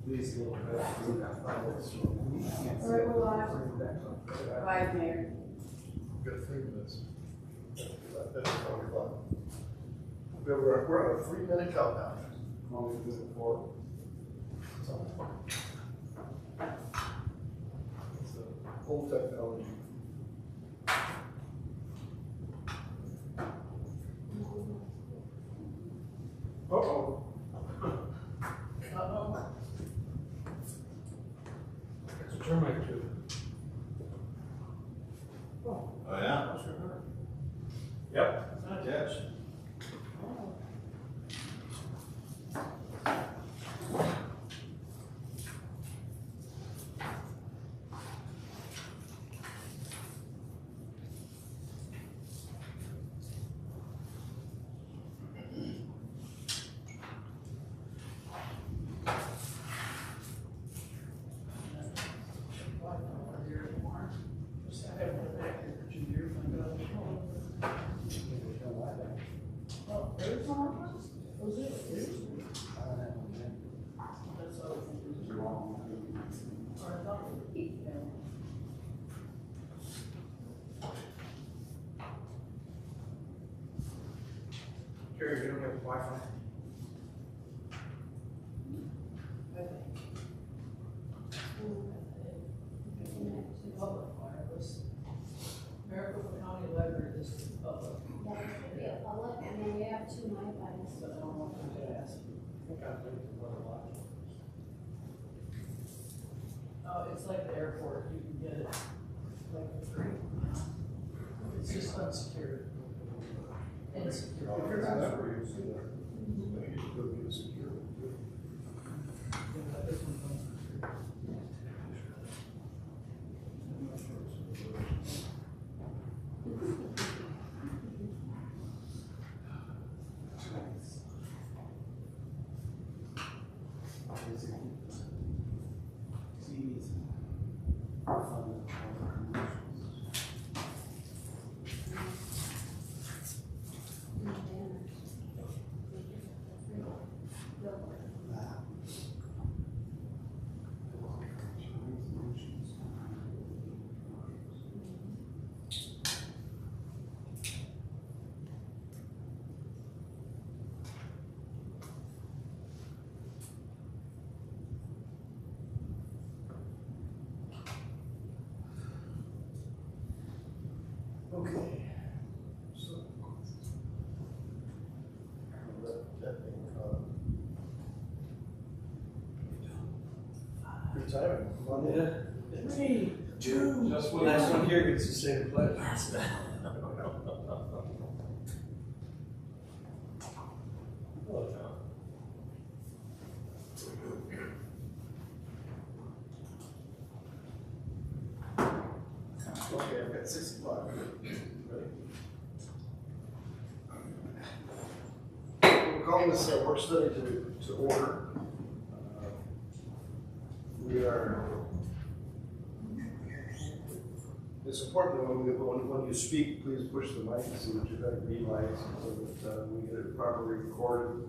Please go back to that 5 minutes. All right, we're live. Live, Mayor. We've got 3 minutes. That's probably fun. We're on a 3-minute countdown. Only do it for. It's old technology. Uh-oh. It's a termite too. Oh, yeah? Yep. Not yet. Jerry, you don't have Wi-Fi? Public wireless. Maricopa County Library District Public, That should be a public, and then we have 2 Wi-Fi's. but I don't know if I ask. I think I'm thinking about a lot. It's like the airport, you can get it like for free. It's just unsecured. Insecure. That's where you see that. You should go get secure. Yeah, but this one comes for free. I'm not sure it's- Okay. So. That thing, good timing. Yeah. 3, 2. Just when last one here gets to say the pledge. Hello, John. Okay, I've got 6 o'clock. Ready? We're calling this work study to order. It's important that when you speak, please push the mic so that you've got green lights so that we get it properly recorded.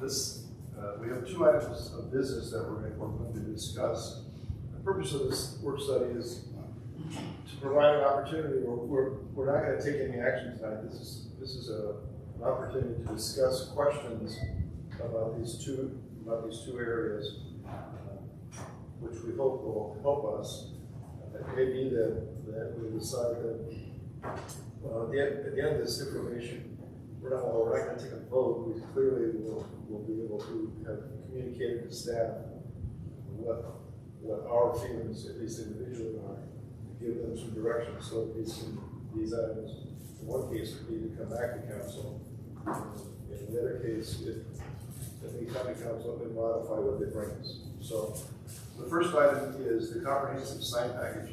We have 2 items of business that we're going to discuss. The purpose of this work study is to provide an opportunity. We're not going to take any action tonight. This is an opportunity to discuss questions about these two areas, which we hope will help us. It may be that we decide that at the end of this information, we're not going to take a vote. We clearly will be able to have communicated to staff what our feelings, at least individually, are, to give them some direction. So these items, in one case, would be to come back to council. In the other case, if the county council would modify what they bring us. So the first item is the comprehensive sign package.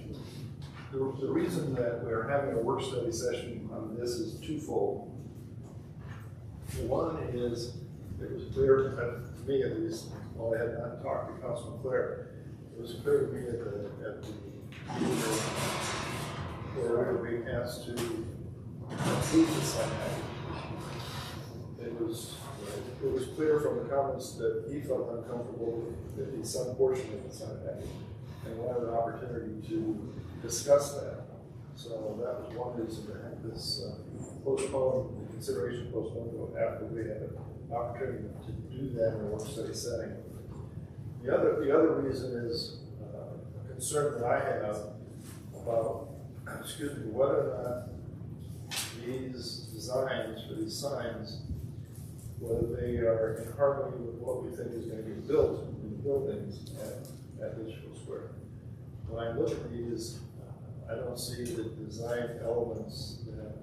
The reason that we're having a work study session on this is twofold. One is, it was clear to me at least, while I had not talked to Councilman Clare, it was clear to me at the where we were being asked to approve the sign package. It was it was clear from the comments that he felt uncomfortable with at least some portion of the sign package and wanted an opportunity to discuss that. So that was one reason to have this postponed, the consideration postponed until after we had an opportunity to do that in a work study setting. The other reason is a concern that I have about, whether or not these designs for these signs, whether they are in harmony with what we think is going to be built in the buildings at Litchfield Square. When I look at these, I don't see the design elements that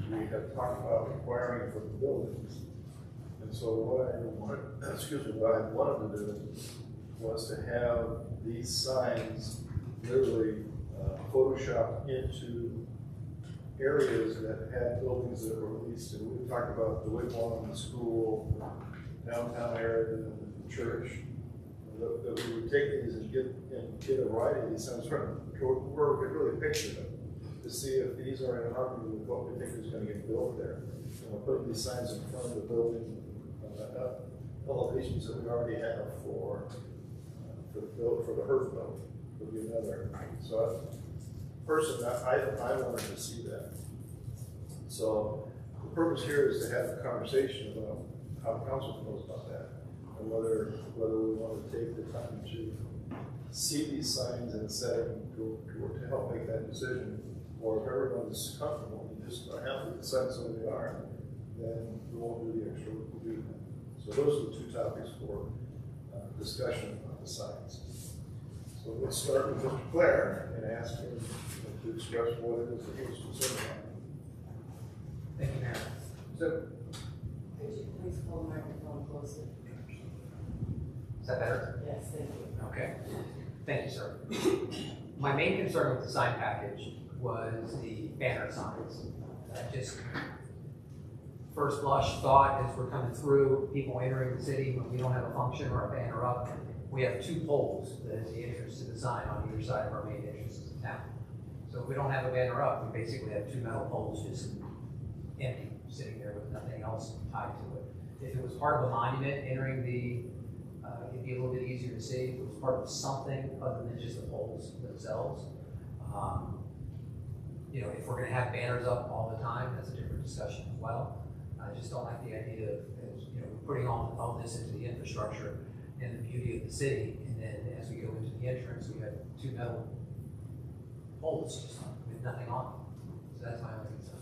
we have talked about requiring for the buildings. And so what I wanted to do was to have these signs literally photoshopped into areas that had buildings that were leased. And we talked about the Wigwam, the school, downtown area, the church. That we would take these and get a variety of these signs from where we could really picture them to see if these are in harmony with what we think is going to get built there. And we're putting these signs in front of the building elevations that we already have for the Hearth building would be another. So personally, I wanted to see that. So the purpose here is to have a conversation about how the council feels about that, and whether we want to take the time to see these signs in a setting to help make that decision, or if everyone's comfortable and just are happy with the signs the way they are, then we won't do the extra work to do that. So those are the two topics for discussion on the signs. So let's start with Mr. Clare and ask him to express what it is that he was concerned about. Thank you, Mayor. So, Could you please pull the microphone closer? is that better? Yes, thank you. Okay. Thank you, sir. My main concern with the sign package was the banner signs. Just first blush thought as we're coming through, people entering the city, when we don't have a function or a banner up, we have two poles that is the entrance to the sign on either side of our main entrances in town. So if we don't have a banner up, we basically have two metal poles just empty, sitting there with nothing else tied to it. If it was part of a monument entering the, it'd be a little bit easier to see. If it was part of something other than just the poles themselves. You know, if we're gonna have banners up all the time, that's a different discussion as well. I just don't like the idea of, you know, putting all this into the infrastructure and the beauty of the city, and then as we go into the entrance, we have two metal poles just with nothing on them. So that's my only concern.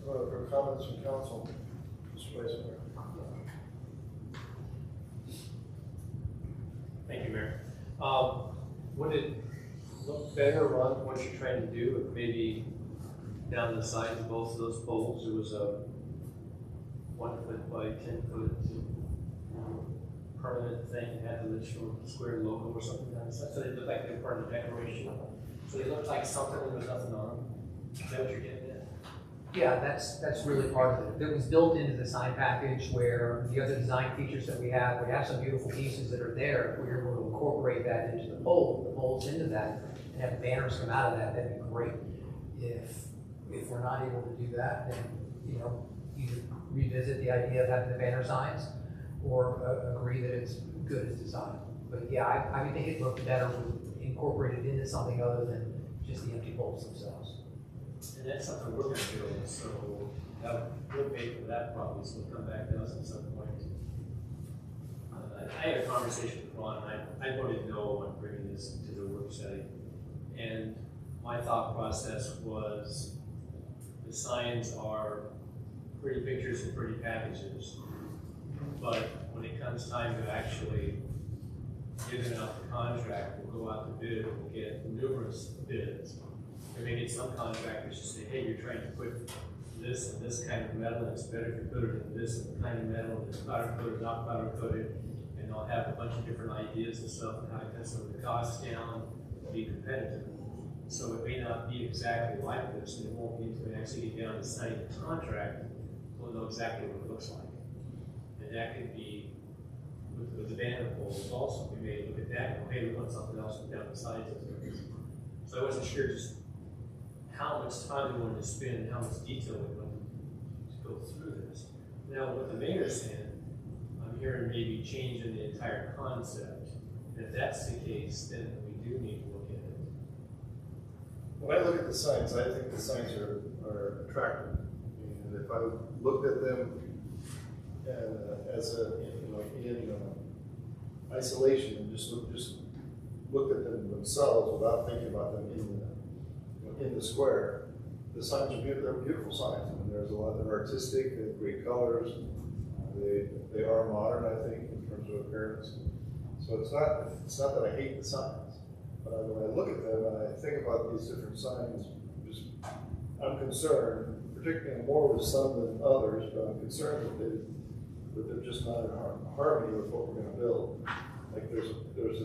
For comments from council, Mr. Vice Mayor. Thank you, Mayor. Would it look better, Ron, what you're trying to do, if maybe down the sides of both of those poles, there was a 1 foot by 10 foot permanent thing that had the Litchfield Square logo or something down the side, so they looked like they were part of the decoration. So they looked like something and there was nothing on them. Is that what you're getting at? Yeah, that's really part of it. It was built into the sign package where the other design features that we have some beautiful pieces that are there. If we were able to incorporate that into the poles into that, and have banners come out of that, that'd be great. If we're not able to do that, then, you know, either revisit the idea of having the banner signs or agree that it's good as designed. But yeah, I would think it looked better with incorporated into something other than just the empty poles themselves. And that's something we're gonna do, so we'll pay for that probably, so we'll come back to us at some point. I had a conversation with Ron, and I voted no on bringing this to the work study. And my thought process was the signs are pretty pictures and pretty packages, but when it comes time to actually giving out the contract, we'll go out to bid, we'll get numerous bids. And maybe some contractors just say, hey, you're trying to put this and this kind of metal, and it's better if you put it in this kind of metal, and it's powder coated, not powder coated, and they'll have a bunch of different ideas and stuff, and how to cut some of the costs down, be competitive. So it may not be exactly like this, and it won't be until we actually get down to signing the contract, we'll know exactly what it looks like. And that could be with the banner poles also. We may look at that and go, hey, we want something else down the sides of things. So I wasn't sure just how much time we wanted to spend and how much detail we wanted go through this. Now, what the mayor's saying, I'm hearing maybe changing the entire concept. And if that's the case, then we do need to look at it. When I look at the signs, I think the signs are attractive. And if I looked at them as a, in isolation and just looked at them themselves without thinking about them in the square, the signs are beautiful. They're beautiful signs. I mean, there's a lot. They're artistic. They have great colors. They are modern, I think, in terms of appearance. So it's not that I hate the signs, but when I look at them and I think about these different signs, I'm concerned, particularly more with some than others, but I'm concerned that they're just not in harmony with what we're going to build. Like there's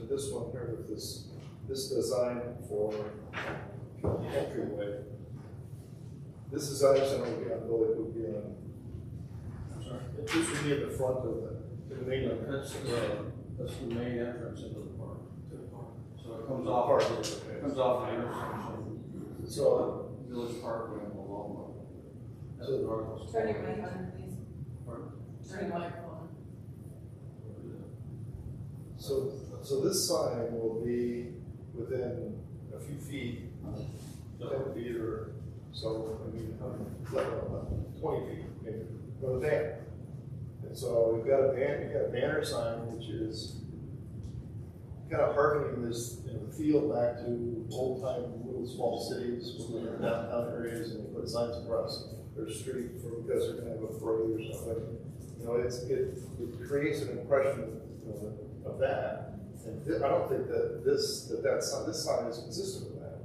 this one here with this design for the entryway. This design would be on building, would be on. I'm sorry. This would be at the front of the main. That's the main entrance into the park. So it comes The off, park, it okay. comes off the intersection. So, Village Parkway and the Longmont. That's So- the northwest. Turn your mic on, please. Pardon? Turn your microphone. so this sign will be within a few feet, 10 feet or so, I mean, 20 feet, maybe, from the van. And so we've got a banner sign, which is kind of harkening this, the feel back to old time little small cities, when they're downtown areas and they put signs across their street because they're gonna have a parade or something. It creates an impression of that. And I don't think that this sign is consistent with that.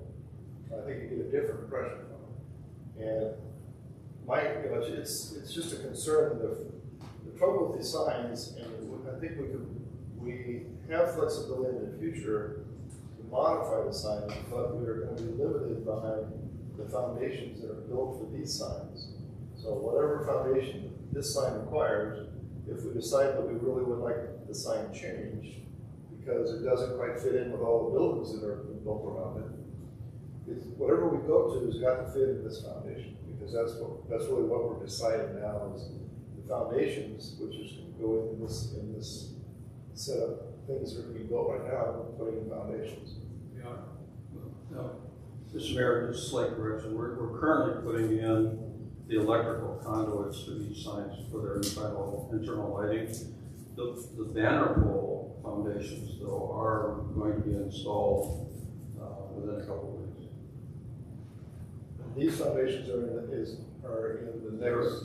I think you get a different impression from it. And it's just a concern that the trouble with these signs, and I think we have flexibility in the future to modify the sign, but we are going to be limited by the foundations that are built for these signs. So whatever foundation this sign requires, if we decide that we really would like the sign changed, because it doesn't quite fit in with all the buildings that are built around it, whatever we go to has got to fit in this foundation, because that's really what we're deciding now is the foundations, which is going to go in this set of things that are being built right now, we're putting in foundations. No. Mr. Mayor, just a slight correction. We're currently putting in the electrical conduits for these signs for their internal lighting. The banner pole foundations, though, are going to be installed within a couple of weeks. These foundations are in the next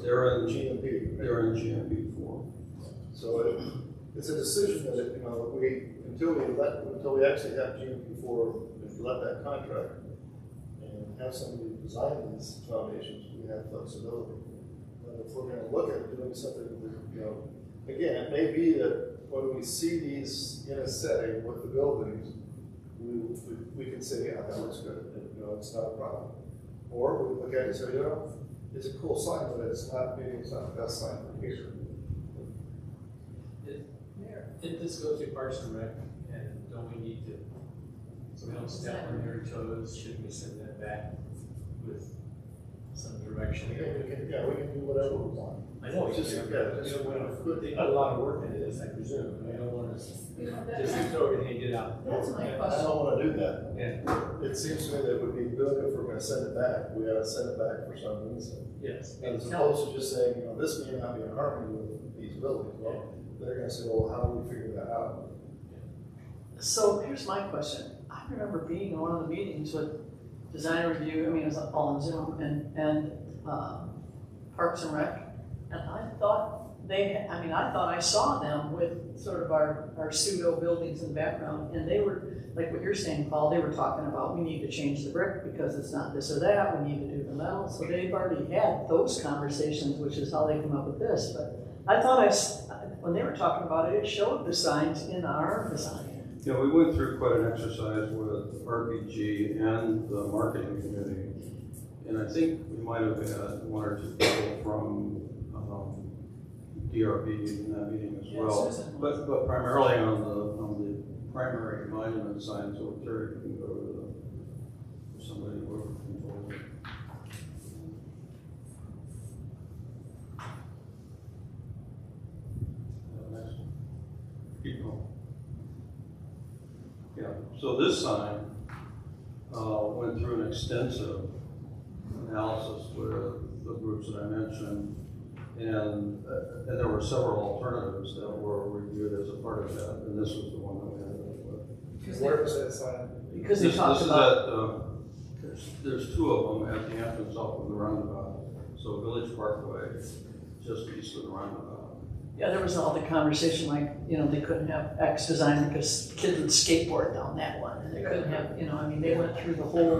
They're in GMP. Right? They're in GMP form. So it's a decision that until we actually have GMP4 and let that contract and have somebody design these foundations, we have flexibility. But if we're going to look at doing something, again, it may be that when we see these in a setting with the buildings, we can say, yeah, that looks good. It's not a problem. Or we look at it and say, it's a cool sign, but maybe it's not the best sign for here. Did this go through Parks and Rec, and don't we need to, so we don't step on their toes, shouldn't we send that back with some direction? We can do whatever we want. I know, Just- they just- put a lot of work into this, I presume, I don't want to just throw everything you did out. That's my I question. don't want to do that. Yeah, It seems to me that it would be good if we're going to send it back. We ought to send it back for some reason. yes. As opposed to just saying, this may not be in harmony with these buildings. Well, they're going to say, well, how do we figure that out? So here's my question. I remember being in one of the meetings with Design Review, it was all on Zoom, and Parks and Rec, and I thought I thought I saw them with sort of our pseudo buildings in the background, and they were, like what you're saying, Paul, they were talking about, we need to change the brick because it's not this or that, we need to do the metal, so they've already had those conversations, which is how they come up with this, but I thought when they were talking about it, it showed the signs in our design. Yeah, we went through quite an exercise with RPG and the marketing committee, and I think we might have had one or two people from DRB in that meeting as Yeah, well. Susan. But primarily on the primary monument signs, so Terry can go to somebody who controls it. keep going. Yeah, so this sign went through an extensive analysis with the groups that I mentioned, and there were several alternatives that were reviewed as a part of that, and this was the one that we ended up with. Where is that sign? Because they This talked is about, at, there's two of them at the entrance off of the roundabout. So Village Parkway, just east of the roundabout. yeah, there was all the conversation like, you know, they couldn't have X design because kids would skateboard down that one. And they couldn't have, you know, I mean, they went through the whole,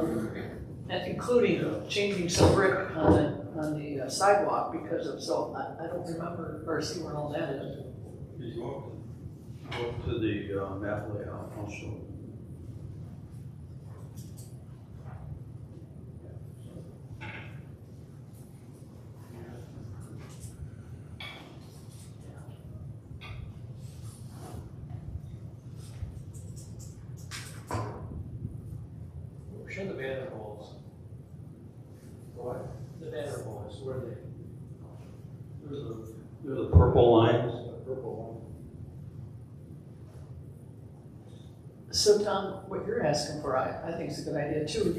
and including changing some brick on the sidewalk because of, so I don't remember or see where all that is. If you go up to the map layout, I'll show you. Show the banner holes. What? The banner holes, where they? There's the purple lines. The purple So Tom, what you're asking for, I think is a good idea too.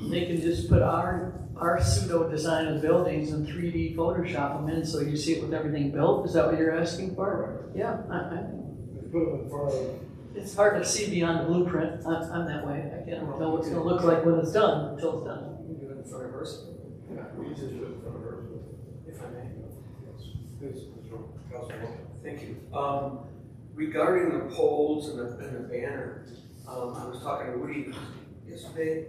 They can just put our pseudo design of buildings and 3D Photoshop them in so you see it with everything built. Is that what you're asking for? Yeah, I think. one. They put them in front of, It's hard to see beyond the blueprint. I'm that way. I can't tell what it's gonna look like when it's done, until it's done. You can do it in front of Versa, we used to do it in front of her. if I may. Please, Councilman. Thank you. Regarding the poles and the banner, I was talking to Woody yesterday,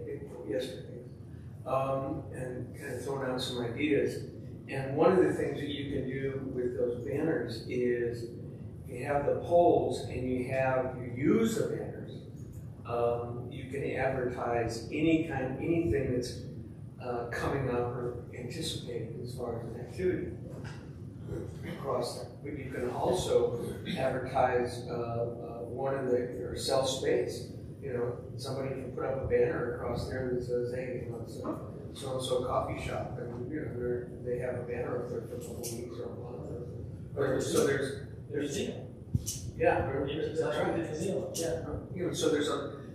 and kind of throwing out some ideas. And one of the things that you can do with those banners is you have the poles and you use the banners. You can advertise anything that's coming up or anticipated as far as an activity across there. But you can also advertise or sell space. You know, somebody can put up a banner across there that says, hey, you know, it's a so-and-so coffee shop, and you know, they have a banner up there for a couple of weeks or a month. So there's yeah, that's right. Yeah. You know, so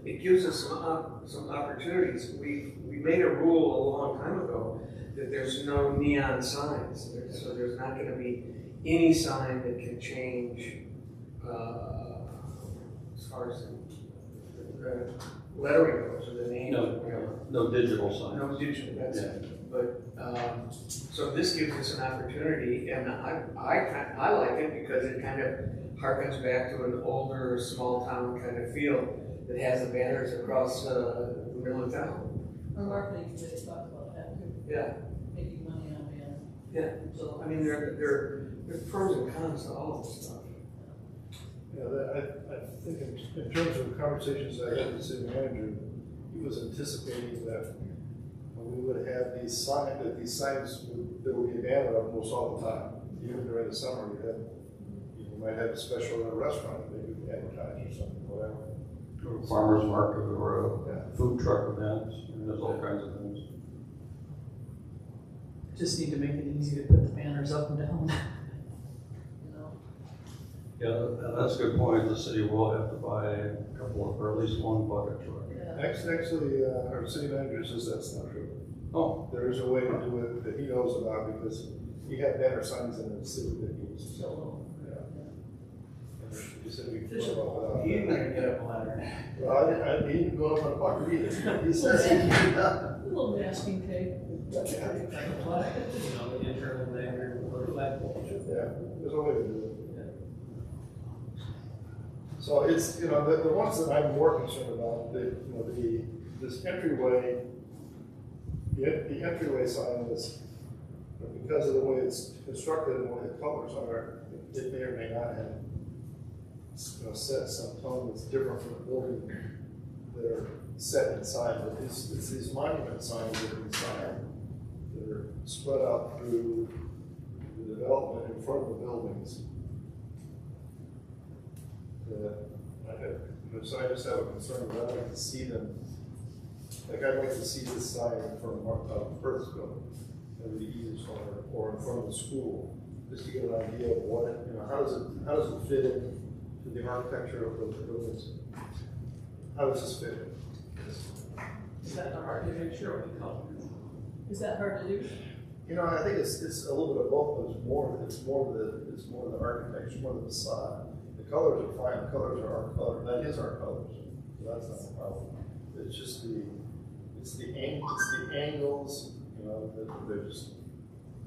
it gives us some opportunities. We made a rule a long time ago that there's no neon signs. So there's not going to be any sign that can change as far as the lettering goes or the name. No digital signs. No digital, that's it. But, so this gives us an opportunity, and I like it because it kind of harkens back to an older, small town kind of feel that has the banners across the middle of town. Our marketing committee talked about that too, Yeah, making money on banners. yeah. So, I mean, there's pros and cons to all of this stuff. Yeah, I think in terms of conversations I had with the city manager, he was anticipating that we would have these signs, there would be a banner up most all the time. Even during the summer, you might have a special at a restaurant, maybe advertise or something, whatever. Or a farmer's market or a food truck event, and there's all kinds of things. just need to make it easy to put the banners up and down. You know? Yeah, that's a good point. The city will have to buy a couple of, or at least one bucket truck. Yeah. Actually, our city manager says that's not true. Oh, There is a way to do it that he knows about because he had banner signs in the city that he was. So, Yeah. And he said we could put them up without. You can get up a ladder. Well, he didn't go up on a bucket either. He said. a little masking tape. You know, the internal banner or flagpole. Yeah, there's a way to do it. So it's, you know, the ones that I'm more concerned about, this entryway, the entryway sign is, because of the way it's constructed and the way the colors are, it may or may not have, set some tone that's different from the building that are set inside. But it's these monument signs that are inside that are spread out through the development in front of the buildings. So I just have a concern that I'd like to see them, like I'd like to see this sign in front of Perth's building, and the easiest one, or in front of the school, just to get an idea of what, how does it fit in to the architecture of the buildings. How does this fit? Is that hard to do? Sure, we can. Is that hard to do? You know, I think it's a little bit of both, but it's more the architecture, more the facade. The colors are fine, the colors are our color, that is our colors, so that's not a problem. It's just it's the angles, you know, that they're just,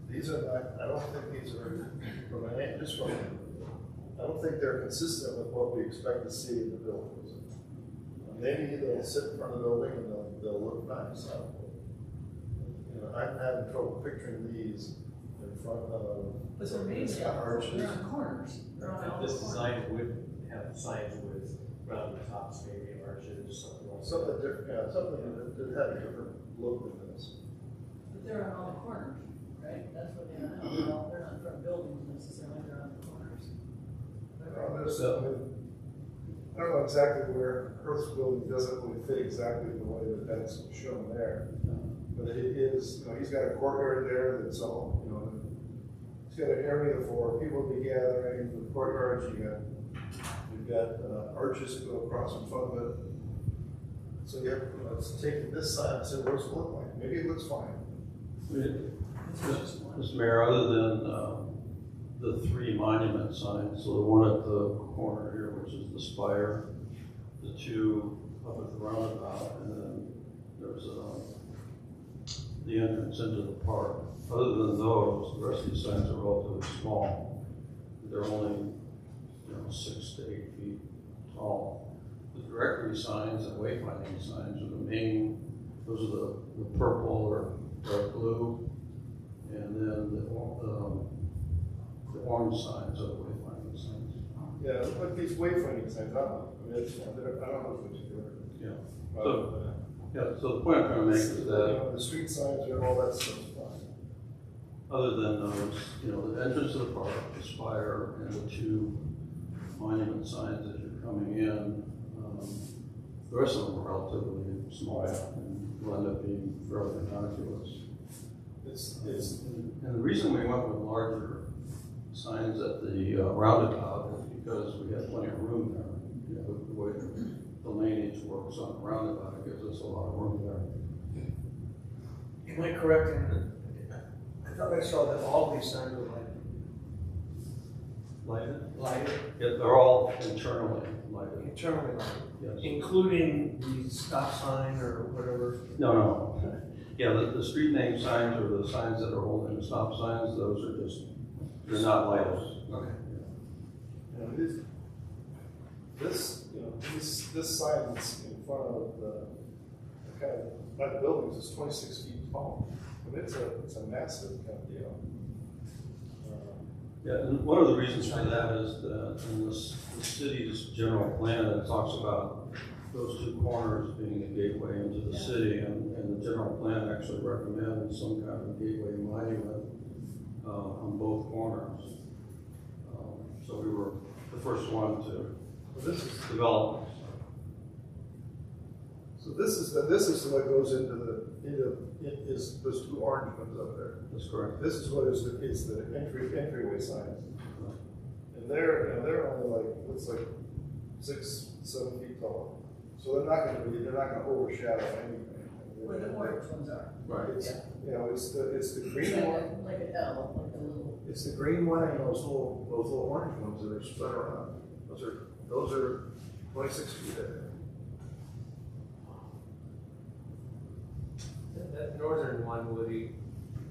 these are not, I don't think these are, I don't think they're consistent with what we expect to see in the buildings. Maybe they'll sit in front of the building and they'll look nice. You know, I'm having trouble picturing these in front of. But they're mainly arches. they're on corners. They're on all the This corners. design would have signs with rounded tops, maybe arches, something like that. Something different, yeah, something that had a different look than this. But they're on all the corners, right? That's what they are now. They're not in front of buildings necessarily, they're on the corners. I don't know exactly where Earth's building doesn't really fit exactly the way that that's shown there. But it is, you know, he's got a courtyard there that's all, you know, he's got an area for people to be gathering, the courtyards, you've got arches that go across in front of it. So you have, you know, it's taking this side and say, what does it look like? Maybe it looks fine. Mr. Mayor, other than the three monument signs, so the one at the corner here, which is the spire, the two up at the roundabout, and then there's the entrance into the park. Other than those, the rest of the signs are relatively small. They're only, 6 to 8 feet tall. The directory signs and wayfinding signs are the main, those are the purple or dark blue, and then the orange signs are the wayfinding signs. Yeah, but these wayfinding signs, I don't know, I don't know which they're. Yeah, so the point I'm trying to make is You that know, the street signs and all that stuff's fine. other than those, the entrance to the park, the spire, and the two monument signs as you're coming in, the rest of them are relatively small and will end up being fairly innocuous. And the reason we went with larger signs at the roundabout is because we had plenty of room there. The way the laneage works on the roundabout, it gives us a lot of room there. Am I correct in, I thought I saw that all these signs were Lighted? lighted, Yeah, they're all internally lighted. internally lighted, Yes. including the stop sign or whatever. No. Yeah, the street name signs or the signs that are holding the stop signs, those are just, they're not lighted. Okay. This sign that's in front of the kind of, by the buildings is 26 feet tall. I mean, it's a massive kind of deal. Yeah, and one of the reasons for that is that in the city's general plan, it talks about those two corners being the gateway into the city, and the general plan actually recommends some kind of gateway monument on both corners. So we were the first one to develop. So this is what goes into is those two orange ones up there. That's correct. This is what is the entryway signs. And they're only like, looks like 6, 7 feet tall. So they're not gonna overshadow anything. Where the orange ones are. Right. It's, it's the It's green one. like an L, like a little. It's the green one and those little orange ones that are spread around. Those are 26 feet, I think. That northern one, Woody,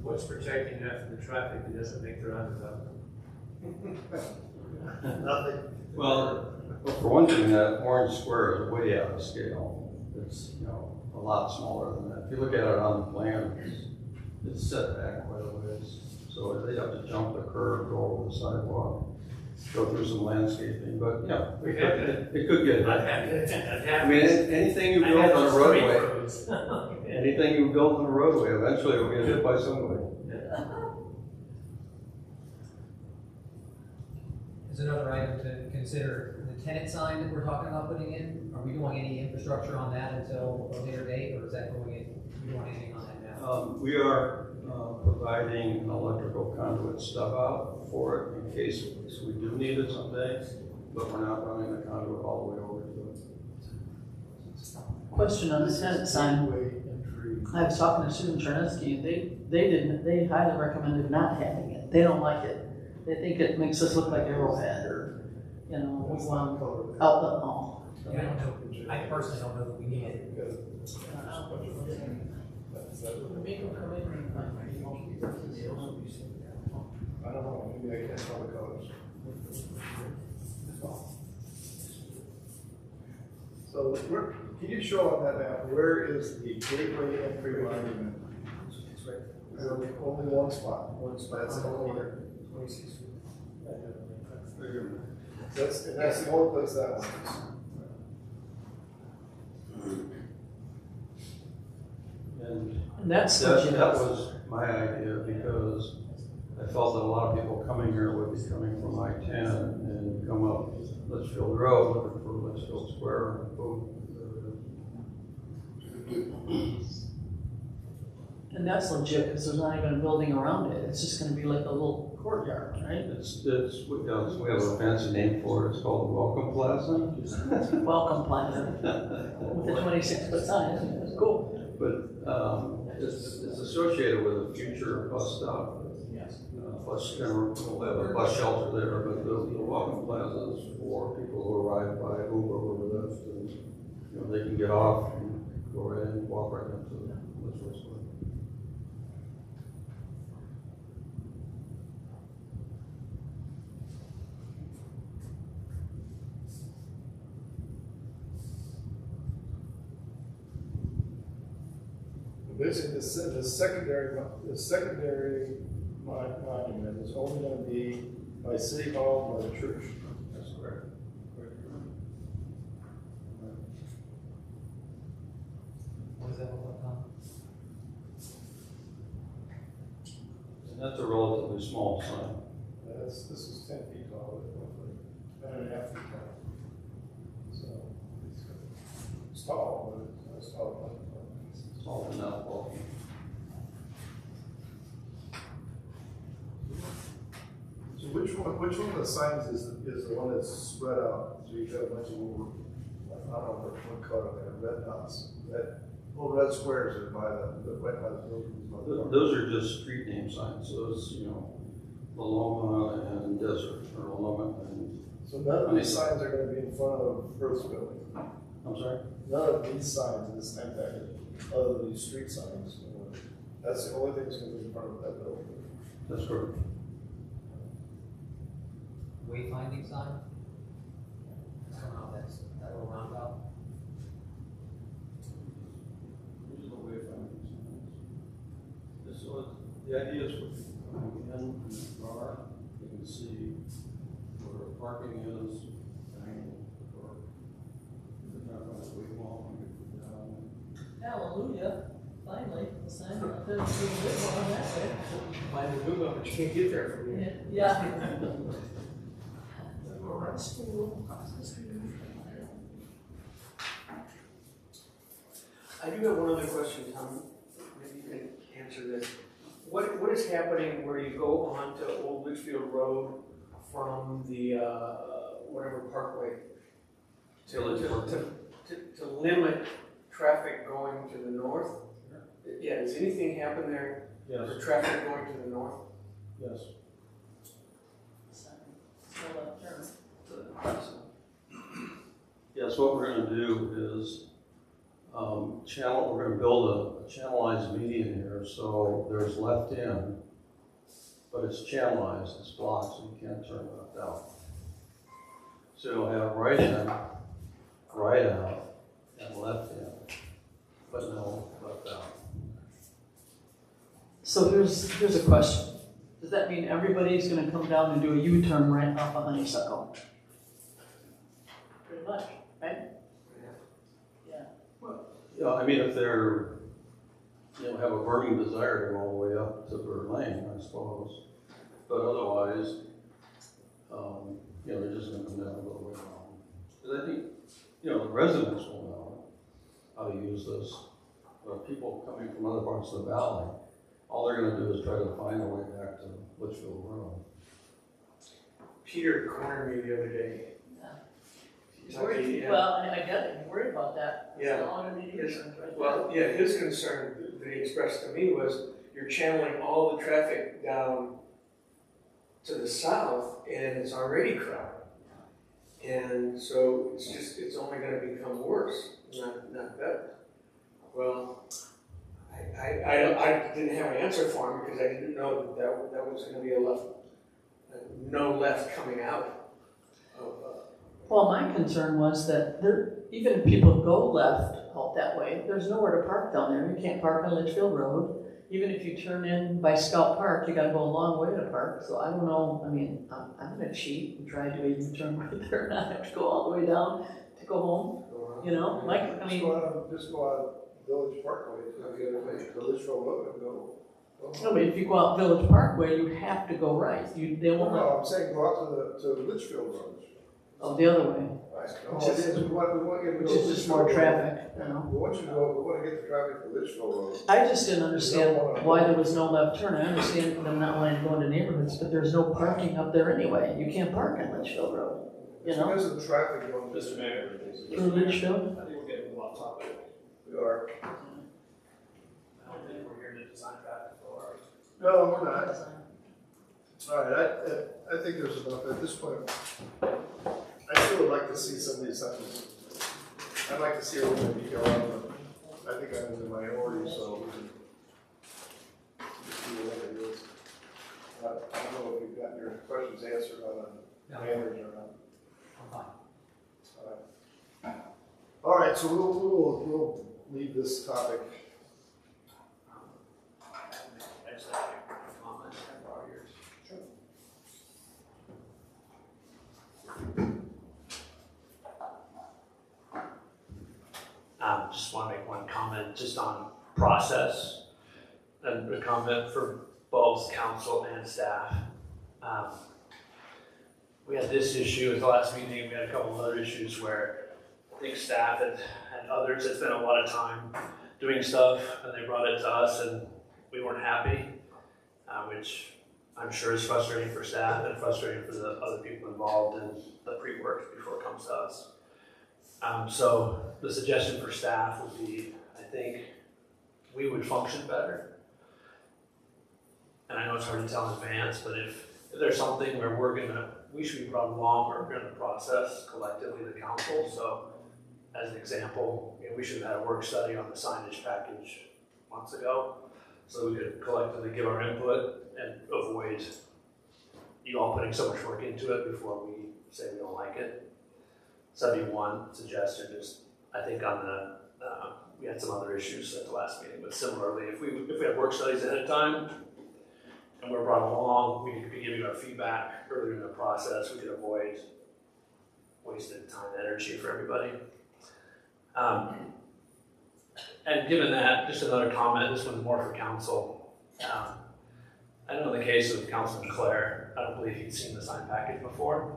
what's protecting that from the traffic that doesn't make the roundabout? Nothing. Well, for one thing, that orange square is way out of scale. It's, a lot smaller than that. If you look at it on the plan, it's set back quite a ways. So they have to jump the curb, go over the sidewalk, go through some landscaping, but, it could get hit. I mean, anything you build on a roadway, anything you build on a roadway, eventually will get hit by somebody. Is another item to consider the tenant sign that we're talking about putting in? Are we doing any infrastructure on that until a later date, or is that going in, we doing anything on that now? We are providing an electrical conduit stub out for it in case we do need it someday. but we're not running the conduit all the way over to it. Question on the tenant sign. Gateway entry. I was talking to Susan Chernesky, and they highly recommended not having it. They don't like it. They think it makes us look like Arrowhead or, we want outlet mall. Yeah, I don't know, I personally don't know that we need it. Make them come in and I don't know, maybe I can't tell the colors. So can you show on that map, where is the gateway entry monument? It's right There's only one spot. One spot. That's only here. 26 feet. That's the only place that one is. And that's that legit. was my idea, because I felt that a lot of people coming here would be coming from I-10 and come up Litchfield Road, looking for Litchfield Square, and boom, there it is. And that's legit, because there's not even a building around it. It's just gonna be like a little courtyard, right? We have a fancy name for it, it's called the Welcome Plaza. Welcome plaza with the 26-foot sign. It's cool. But it's associated with a future bus stop. Bus, we'll have a bus shelter there, but the Welcome Plaza is for people who arrive by Uber or Lyft, and they can get off and go right in, walk right into the Litchfield Square. Basically, the secondary monument is only gonna be by City Hall, by the church. That's correct. What does that look like, Tom? And that's a relatively small sign. This is 10 feet tall, roughly, 10.5 feet tall. So, it's tall, but it's not as tall as Small enough, bulky. So which one of the signs is the one that's spread out? So you've got a bunch of little, I don't know what color they are, red dots, little red squares are by the white house buildings. Those are just street name signs, those, Loma and Desert, or Loma and, So none of these signs are gonna be in front of Earth's building. I'm sorry? None of these signs in this time package, other than these street signs. That's the only thing that's gonna be in front of that building. That's correct. Wayfinding sign? Coming off that little roundabout? These are the wayfinding signs. The idea is for people coming in the car, you can see where parking is, or they're not going to wait long, you can put down. Hallelujah, finally, the sign up there, it's a little bit more on that way. Find the Google, but you can't get there from here. Yeah. I do have one other question, Tom. Maybe you can answer this. What is happening where you go onto Old Litchfield Road from the whatever Parkway to limit traffic going to the north? Yeah, does anything happen there for traffic going to the north? Yes. Yes, what we're going to do is we're going to build a channelized median here, so there's left in, but it's channelized, it's blocked, so you can't turn left out. So you'll have right in, right out, and left in, but no left out. So here's a question. Does that mean everybody's gonna come down and do a U-turn right off of Honeysuckle? Pretty much, right? Yeah, I mean, if they're, have a burning desire to go all the way up to Bird Lane, I suppose. But otherwise, they're just gonna come down a little way wrong. Because I think, the residents will know how to use this. But people coming from other parts of the valley, all they're gonna do is try to find their way back to Litchfield Road. Peter cornered me the other day. Kentucky, and- Well, I get it, you're worried about that. Yeah. It's all under the insurance, right? Well, yeah, his concern that he expressed to me was you're channeling all the traffic down to the south and it's already crowded. And so it's only gonna become worse, not better. Well, I didn't have an answer for him because I didn't know that was gonna be no left coming out of, Well, my concern was that even if people go left out that way, there's nowhere to park down there. You can't park on Litchfield Road. Even if you turn in by Scout Park, you gotta go a long way to park. So I don't know, I mean, I'm gonna cheat and try to even turn right there and not have to go all the way down to go home, you know? Like, I mean, Just go out Village Parkway, to Litchfield Road and go. no, but if you go out Village Parkway, you have to go right. They won't, No, I'm saying go out to Litchfield Road. oh, the other way, Which is, we want you to which go is just Litchfield more Road. traffic, you know? We want you to go, we want to get the traffic to Litchfield Road. I just didn't understand why there was no left turn. I understand them not wanting to go into neighborhoods, but there's no parking up there anyway. You can't park on Litchfield Road, you It's know? because of the traffic going. Mr. Mayor. Through Litchfield? I think we're getting a lot of topic. We are. I don't think we're here to design traffic for our. No, we're not. All right, I think there's enough at this point. I still would like to see some of these items. I'd like to see a little bit of detail on them. I think I'm in the minority, so we can see what it is. I don't know if you've got your questions answered on the banners or not. I'm fine. All right, so we'll leave this topic. I just have a comment and borrow yours. Just want to make one comment just on process and a comment for both council and staff. We had this issue at the last meeting, we had a couple of other issues where I think staff and others had spent a lot of time doing stuff and they brought it to us and we weren't happy, which I'm sure is frustrating for staff and frustrating for the other people involved in the pre-work before it comes to us. So the suggestion for staff would be, I think we would function better. And I know it's hard to tell in advance, but if there's something where we should be brought along or in the process collectively, the council. So as an example, we should have had a work study on the signage package months ago. So we could collectively give our input and avoid you all putting so much work into it before we say we don't like it. So that'd be one suggestion. Just I think on the we had some other issues at the last meeting, but similarly, if we had work studies ahead of time and we're brought along, we could be giving our feedback earlier in the process. We could avoid wasted time and energy for everybody. And given that, just another comment. This one's more for council. I know in the case of Councilman Clare, I don't believe he'd seen the sign package before.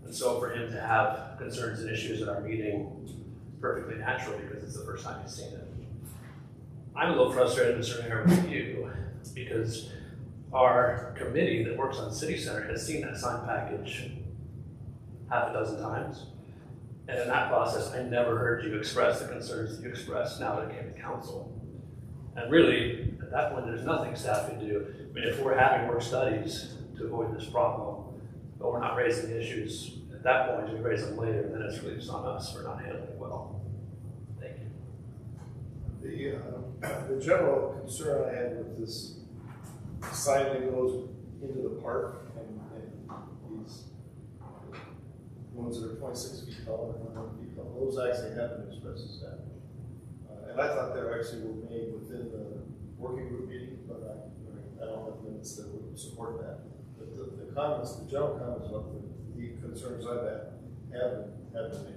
And so for him to have concerns and issues at our meeting, perfectly natural because it's the first time he's seen it. I'm a little frustrated, Mr. Mayor, with you because our committee that works on City Center has seen that sign package half a dozen times. And in that process, I never heard you express the concerns that you expressed now that it came to council. And really, at that point, there's nothing staff can do. I mean, if we're having work studies to avoid this problem, but we're not raising the issues at that point, we raise them later, then it's really just on us for not handling it well. Thank you. The general concern I had with this sign that goes into the park and these ones that are 26 feet tall and 100 feet tall, those actually have been expressed as that. And I thought they actually were made within the working group meeting, but I don't have minutes that would support that. But the comments, the general comments about the concerns I've had have been made.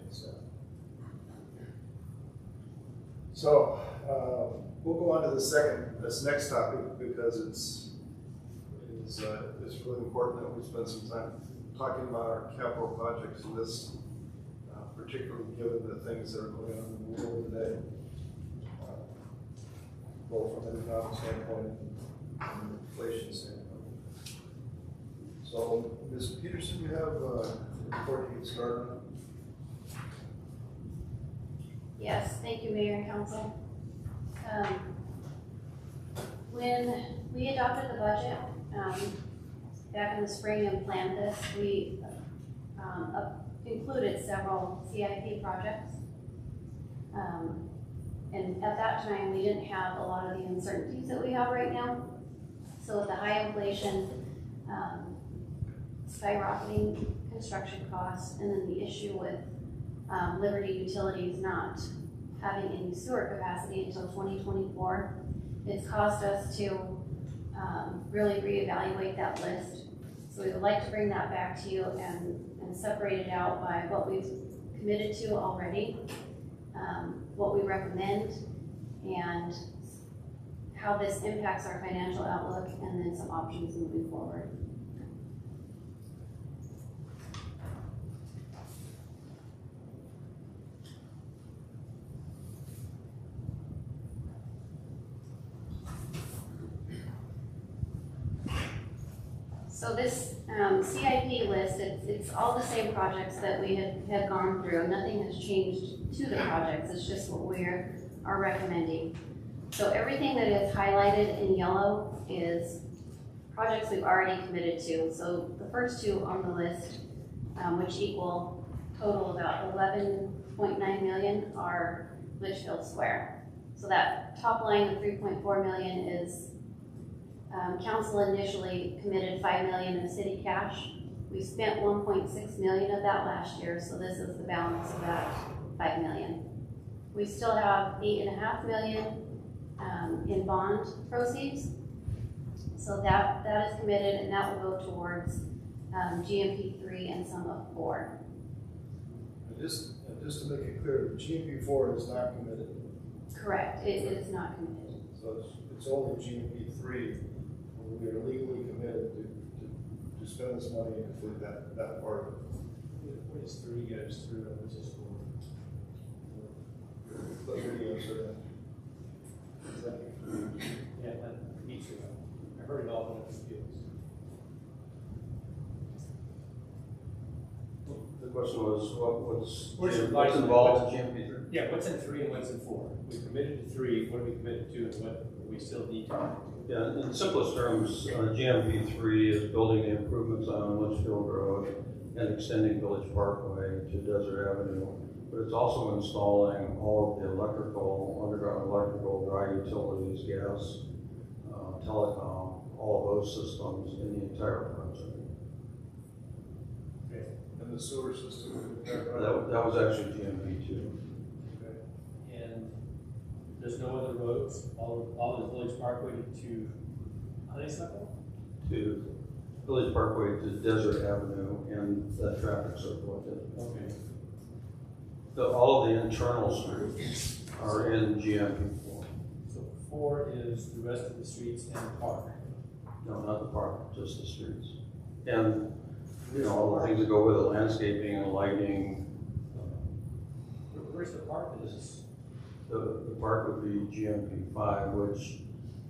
So we'll go on to this next topic because it's really important that we spend some time talking about our capital projects list, particularly given the things that are going on in the world today, both from an economic standpoint and an inflation standpoint. So, Ms. Peterson, you have a report to get started on? Yes, thank you, Mayor and Council. When we adopted the budget, back in the spring and planned this, we included several CIP projects. And at that time, we didn't have a lot of the uncertainties that we have right now. So with the high inflation, skyrocketing construction costs, and then the issue with Liberty Utilities not having any sewer capacity until 2024, it's caused us to really reevaluate that list. So we would like to bring that back to you and separate it out by what we've committed to already, what we recommend, and how this impacts our financial outlook, and then some options moving forward. So this CIP list, it's all the same projects that we had gone through. Nothing has changed to the projects. It's just what we are recommending. So everything that is highlighted in yellow is projects we've already committed to. So the first two on the list, which equal total about 11.9 million, are Litchfield Square. So that top line of 3.4 million is council initially committed 5 million in city cash. We spent 1.6 million of that last year, so this is the balance of that 5 million. We still have 8.5 million in bond proceeds. So that is committed, and that will go towards GMP3 and some of 4. And just to make it clear, GMP4 is not committed. Correct, it is not committed. So it's only GMP3 where we are legally committed to spend this money and complete that part of it. What is 3 goes through, and which is 4? Let me answer that. Yeah, like each of them. I heard it all, but I'm confused. The question was, What's what's involved in GMP3? Yeah, what's in 3 and what's in 4? We committed to 3, what are we committed to, and what we still need to? Yeah, in simplest terms, GMP3 is building the improvements on Litchfield Road and extending Village Parkway to Desert Avenue. But it's also installing all of the electrical, underground electrical, dry utilities, gas, telecom, all of those systems in the entire project. Okay. And the sewer system. That was actually GMP2. And there's no other roads, all the Village Parkway to Honeysuckle? To Village Parkway to Desert Avenue and that traffic circle. Okay. All of the internal streets are in GMP4. So 4 is the rest of the streets and the park. No, not the park, just the streets. And, you know, all the things that go with it, landscaping and lighting. Where's the park? Is The park would be GMP5, which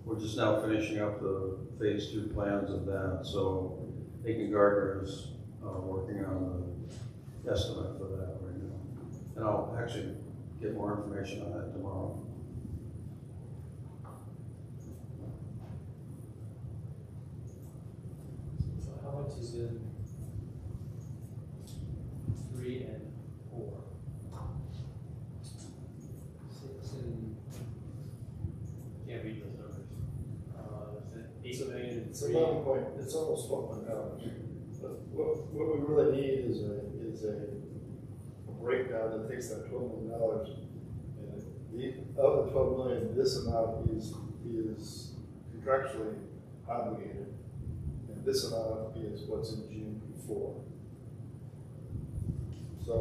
we're just now finishing up the phase 2 plans of that. So Aiken Gardner is working on the estimate for that right now. And I'll actually get more information on that tomorrow. so how much is in 3 and 4? 6 and can't read those numbers. Is it 8 million and It's 3? it's almost $1.9. But what we really need is a breakdown that takes that $12 million. And of the $12 million, this amount is contractually obligated. And this amount is what's in GMP4. So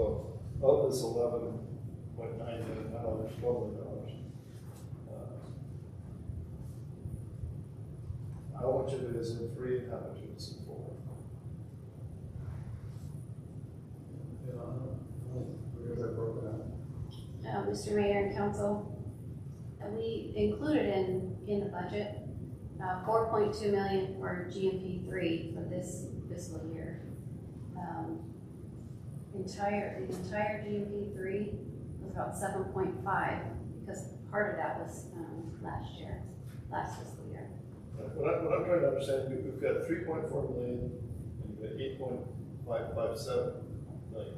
of this $11.9 million, $12 million. How much of it is in 3 and how much of it is in 4? Mr. Mayor and Council, we included in the budget 4.2 million for GMP3 for this fiscal year. The entire GMP3 was was about 7.5, because part of that was, last fiscal year. What I'm trying to understand, we've got 3.4 million, and you've got 8.557 million.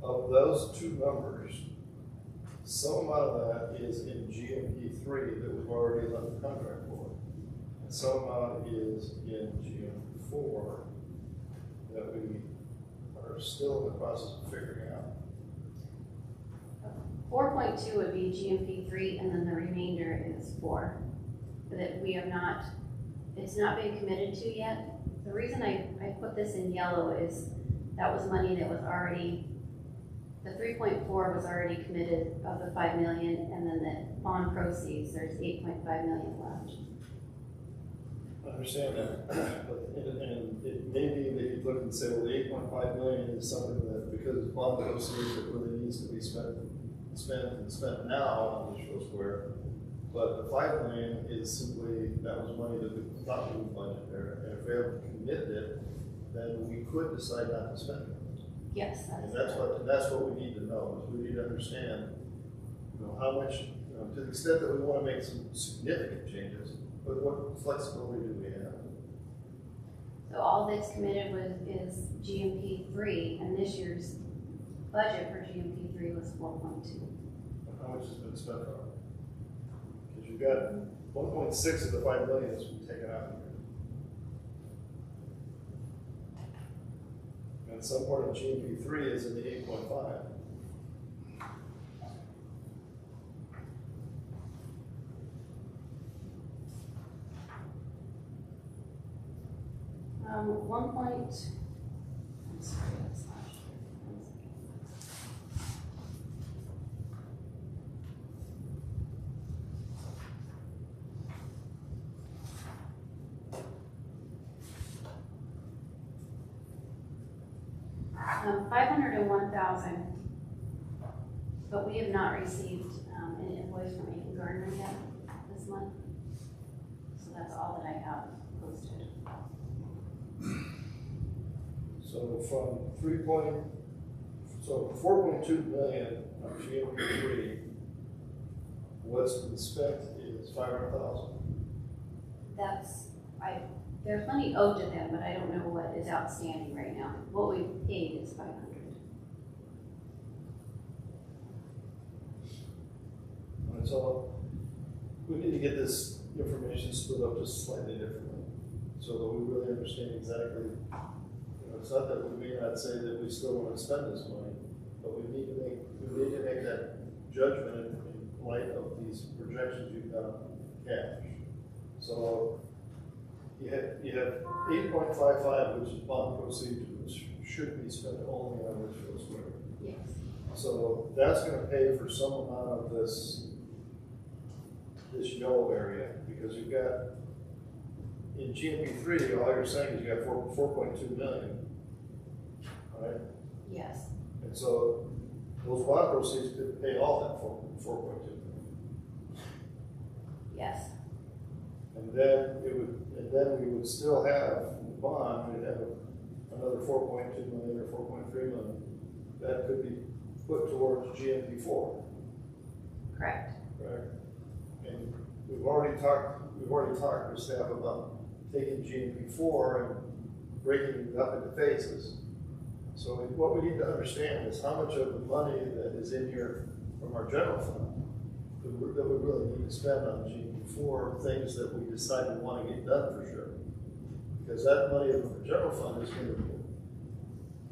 Of those two numbers, some amount of that is in GMP 3 that we've already let the contract for. And some amount is in GMP 4 that we are still in the process of figuring out. 4.2 would be GMP 3, and then the remainder is 4. That we have not, it's not been committed to yet. The reason I put this in yellow is that was money that was already, the 3.4 was already committed of the 5 million, and then the bond proceeds, there's 8.5 million left. I understand that, but, and it may be that you look and say, well, the 8.5 million is something that, because it's bond proceeds, it really needs to be spent now on Litchfield Square. But the 5 million is simply, that was money that we thought we would budget there, and if we haven't committed it, then we could decide not to spend it. Yes, And that's what we need to know, is we need to understand, how much, to the extent that we want to make some significant changes, but what flexibility do we have? so all that's committed is GMP 3, and this year's budget for GMP 3 was 4.2. How much has been spent on it? Because you've got 1.6 of the 5 million has been taken out here. And some part of GMP 3 is in the 8.5. I'm sorry, that's last year. 1 second. $501,000, but we have not received an invoice from Aiken Gardner yet this month. So that's all that I have posted. So from 4.2 million of GMP 3, what's been spent is 500,000. There's money owed to them, but I don't know what is outstanding right now. What we paid is 500. And so we need to get this information split up just slightly differently, so that we really understand exactly. It's not that we may not say that we still want to spend this money, but we need to make that judgment in light of these projections you've got on cash. So you have 8.55, which is bond proceeds, which should be spent only on Litchfield Square. Yes. So that's going to pay for some amount of this yellow area, because you've got, in GMP 3, all you're saying is you got 4.2 million, right? Yes. And so those bond proceeds could pay all that 4.2 million. Yes. And then we would still have the bond, we'd have another 4.2 million or 4.3 million that could be put towards GMP 4. Correct. Right? And we've already talked with staff about taking GMP 4 and breaking it up into phases. So what we need to understand is how much of the money that is in here from our general fund that we really need to spend on GMP 4, things that we decide we want to get done for sure. Because that money from the general fund is going to be.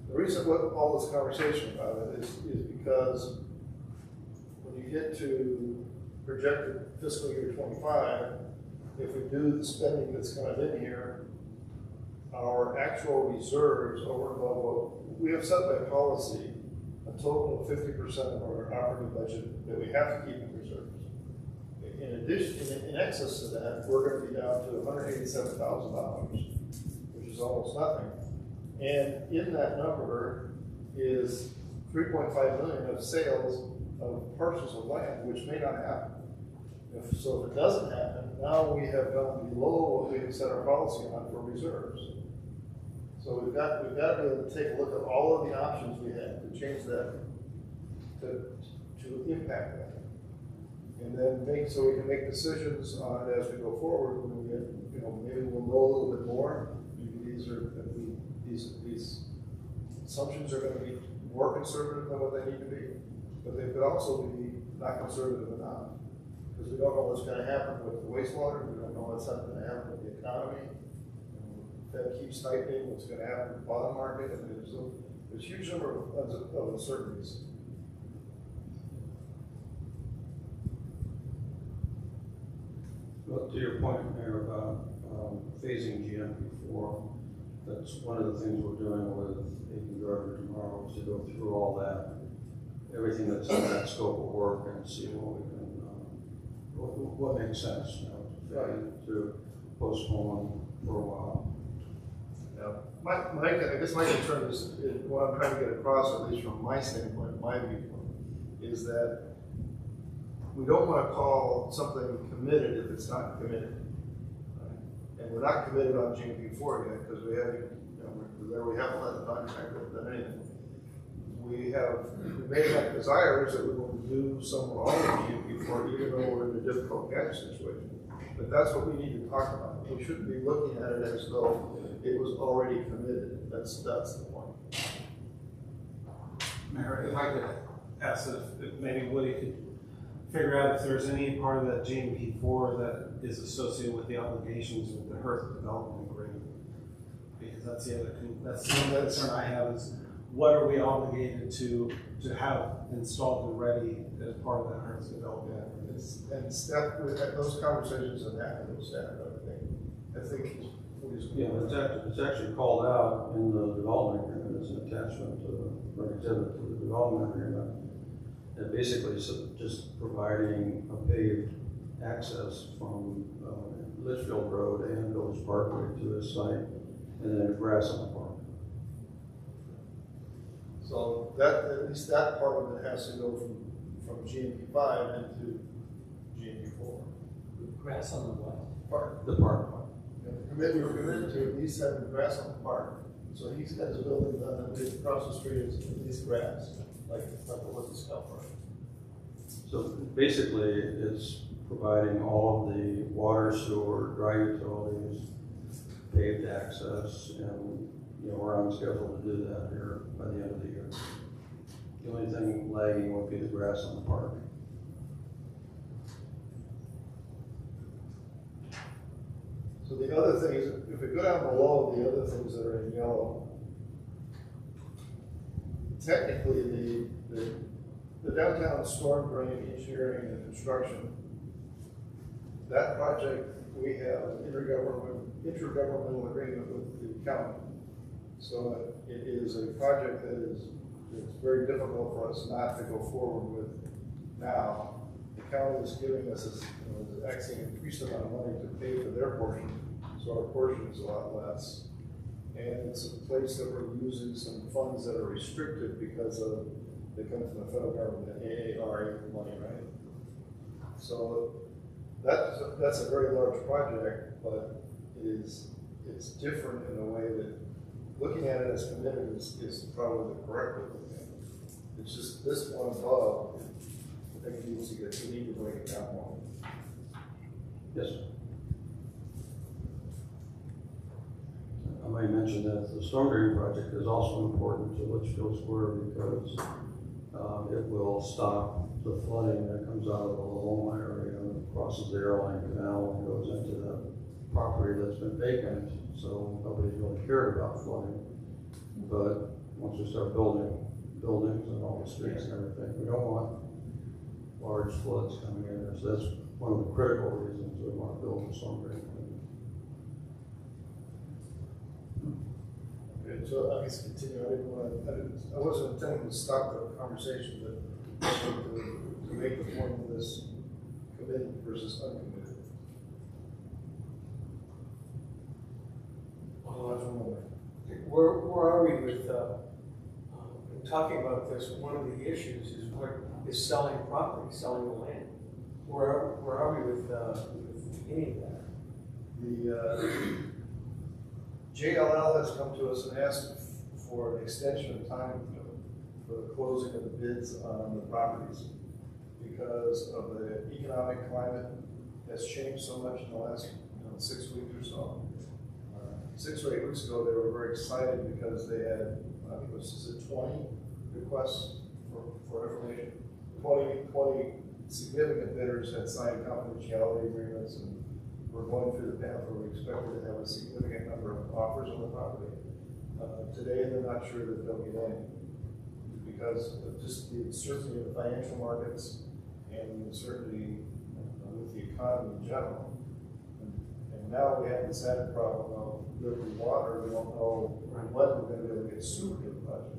The reason what all this conversation about it is because when you get to projected fiscal year 25, if we do the spending that's kind of in here, our actual reserves over and above what we have set by policy, a total of 50% of our operating budget that we have to keep in reserves. In addition, in excess of that, we're going to be down to $187,000, which is almost nothing. And in that number is 3.5 million of sales of parcels of land, which may not happen. If it doesn't happen, now we have gone below what we have set our policy on for reserves. So we've got to be able to take a look at all of the options we have to change that to impact that. And then so we can make decisions on it as we go forward, when we get, maybe we'll know a little bit more. Maybe these assumptions are gonna be more conservative than what they need to be, but they could also be not conservative enough. Because we don't know what's gonna happen with the wastewater, we don't know what's gonna happen with the economy. Fed keeps tightening, what's gonna happen with the bond market, and there's a huge number of uncertainties. Well, to your point, Mayor, about phasing GMP4, that's one of the things we're doing with AP Gardner tomorrow, is to go through all that, everything that's in that scope of work, and see what we can, what makes sense, to postpone for a while. I guess my concern is what I'm trying to get across, at least from my standpoint, my viewpoint, is that we don't want to call something committed if it's not committed. Right? And we're not committed on GMP4 yet because we haven't let the contract done anything. We may have desires that we will do some or all of GMP4 even though we're in a difficult cash situation. But that's what we need to talk about. We shouldn't be looking at it as though it was already committed. That's the point. Mayor, if I could ask if maybe Woody could figure out if there's any part of that GMP4 that is associated with the obligations with the Hearth Development Agreement. Because that's the other concern I have is what are we obligated to have installed and ready as part of that Hearth Development Agreement? And Steph, those conversations have happened with staff, I think Yeah, it's actually called out in the development agreement as an attachment or exhibit to the development agreement. And basically it's just providing a paved access from Litchfield Road and Village Parkway to his site, and then grass on the park. So that, at least that part of it has to go from GMP5 into GMP4. Grass on the what? Park. The park. We're committed to at least having grass on the park. So he's got his building done, and across the street is at least grass, like the Woodland Scout Park. So basically, it's providing all of the water, sewer, dry utilities, paved access, and we're on schedule to do that here by the end of the year. The only thing lagging would be the grass on the park. So the other thing is, if we go down below the other things that are in yellow, technically the downtown storm drain engineering and construction, that project, we have an intergovernmental agreement with the county. So it is a project that it's very difficult for us not to go forward with now. The county is giving us this, actually increased amount of money to pay for their portion, so our portion is a lot less. And it's a place that we're using some funds that are restricted because they come from the federal government, AARA money, right? So that's a very large project, but it's different in a way that looking at it as committed is probably the correct way to look at it. It's just this one above, I think we need to break it down more. Yes, sir. I might mention that the storm drain project is also important to Litchfield Square because it will stop the flooding that comes out of the Loma area and crosses the airline canal and goes into the property that's been vacant. So nobody's really cared about flooding. But once we start building buildings and all the streets and everything, we don't want large floods coming in there. So that's one of the critical reasons we want to build a storm drain. Okay, so I guess continue. I wasn't intending to stop the conversation, but to make the point of this committed versus uncommitted. Where are we with talking about this? One of the issues is selling property, selling the land. Where are we with any of that? The JLL has come to us and asked for an extension of time for the closing of the bids on the properties. Because of the economic climate has changed so much in the last 6 weeks or so. 6 or 8 weeks ago, they were very excited because they had, I think it was 20 requests for information. 20 significant bidders had signed confidentiality agreements and were going through the path where we expected to have a significant number of offers on the property. Today, they're not sure that they'll get any because of just the uncertainty of the financial markets and the uncertainty with the economy in general. And now we have this added problem of Liberty Water. We don't know when we're going to be able to get sewer to the project.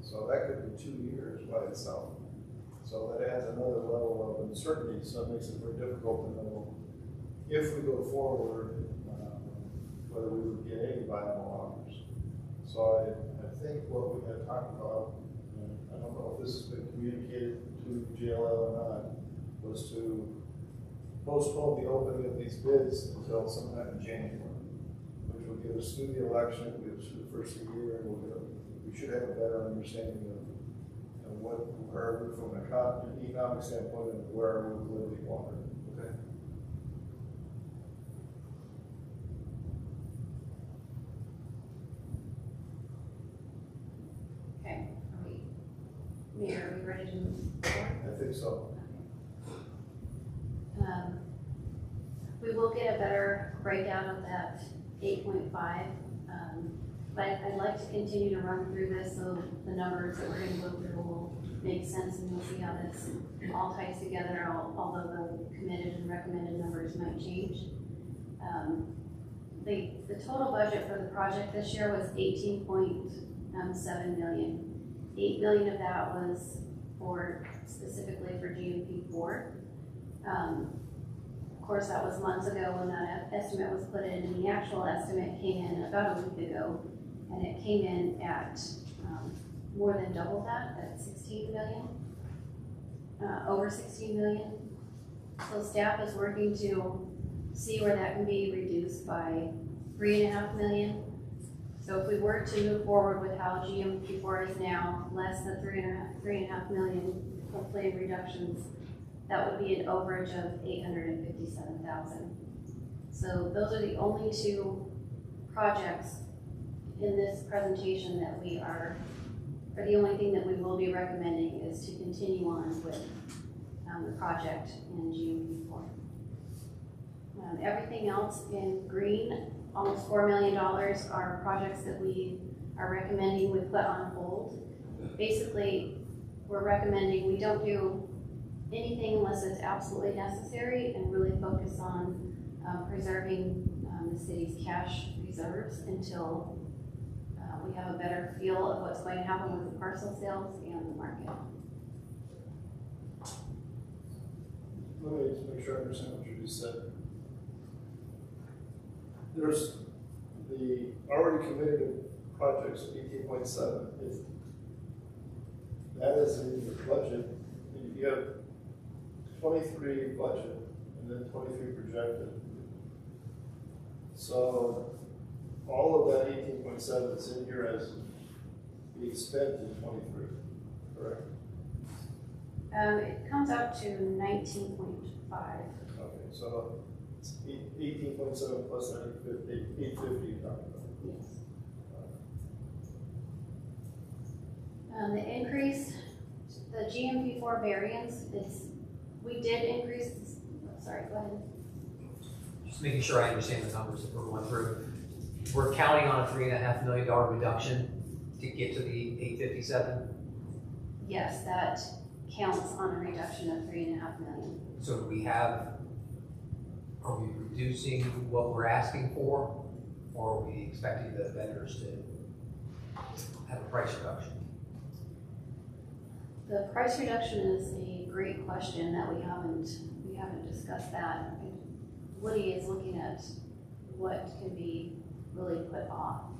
So that could be 2 years by itself. So that adds another level of uncertainty, so it makes it very difficult to know if we go forward, whether we would get any viable offers. So I think what we had talked about, and I don't know if this has been communicated to JLL or not, was to postpone the opening of these bids until sometime in January, which will get us through the election, get us through the first of the year, and we should have a better understanding of where we're from an economic standpoint and where we're with Liberty Water. Okay. Okay, Mayor, are we ready to move forward? I think so. We will get a better breakdown of that 8.5, but I'd like to continue to run through this so the numbers that we're going to go through will make sense and we'll see how this all ties together, although the committed and recommended numbers might change. The total budget for the project this year was 18.7 million. 8 million of that was specifically for GMP4. Of course, that was months ago when that estimate was put in, and the actual estimate came in about a week ago, and it came in at more than double that, at 16 million, over 16 million. So staff is working to see where that can be reduced by 3.5 million. So if we were to move forward with how GMP4 is now, less than 3.5 million hopefully in reductions, that would be an overage of 857,000. So those are the only two projects in this presentation that we are, or the only thing that we will be recommending is to continue on with the project in GMP4. Everything else in green, almost $4 million, are projects that we are recommending we put on hold. Basically, we're recommending we don't do anything unless it's absolutely necessary and really focus on preserving the city's cash reserves until we have a better feel of what's going to happen with the parcel sales and the market. Let me just make sure I understand what you just said. There's the already committed projects, 18.7. If that is in your budget, you have 23 budget and then 23 projected. So all of that 18.7 is in here as being spent in 23, correct? It comes out to 19.5. Okay, so it's 18.7 plus that 850 you're talking about. Yes. The increase, the GMP4 variance, we did increase, sorry, go ahead. Just making sure I understand the numbers that we're going through. We're counting on a $3.5 million reduction to get to the 857. Yes, that counts on a reduction of 3.5 million. So do we have, are we reducing what we're asking for, or are we expecting the vendors to have a price reduction? The price reduction is a great question that we haven't discussed that. Woody is looking at what can be really put off.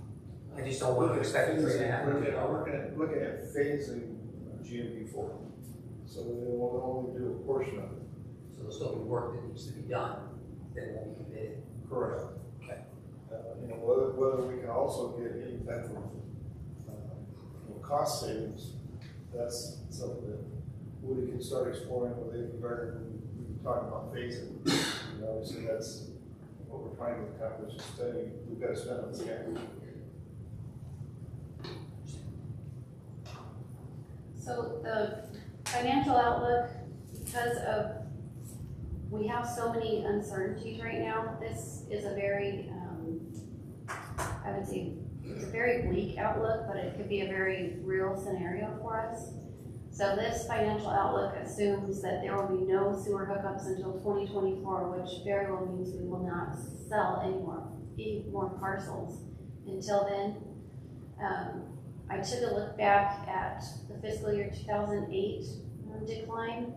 I just don't want to expect 3.5 million. We're looking at phasing GMP4. So they will only do a portion of it. So there'll still be work that needs to be done that won't be committed. Correct. Okay. Whether we can also get any type of cost savings that's something that Woody can start exploring with Avery Gardner. We can talk about phasing. Obviously, that's what we're trying to accomplish. Study, we've got to spend on the scan. So the financial outlook, because of, we have so many uncertainties right now, this is a very, I would say, it's a very bleak outlook, but it could be a very real scenario for us. So this financial outlook assumes that there will be no sewer hookups until 2024, which very well means we will not sell any more parcels until then. I took a look back at the fiscal year 2008 decline.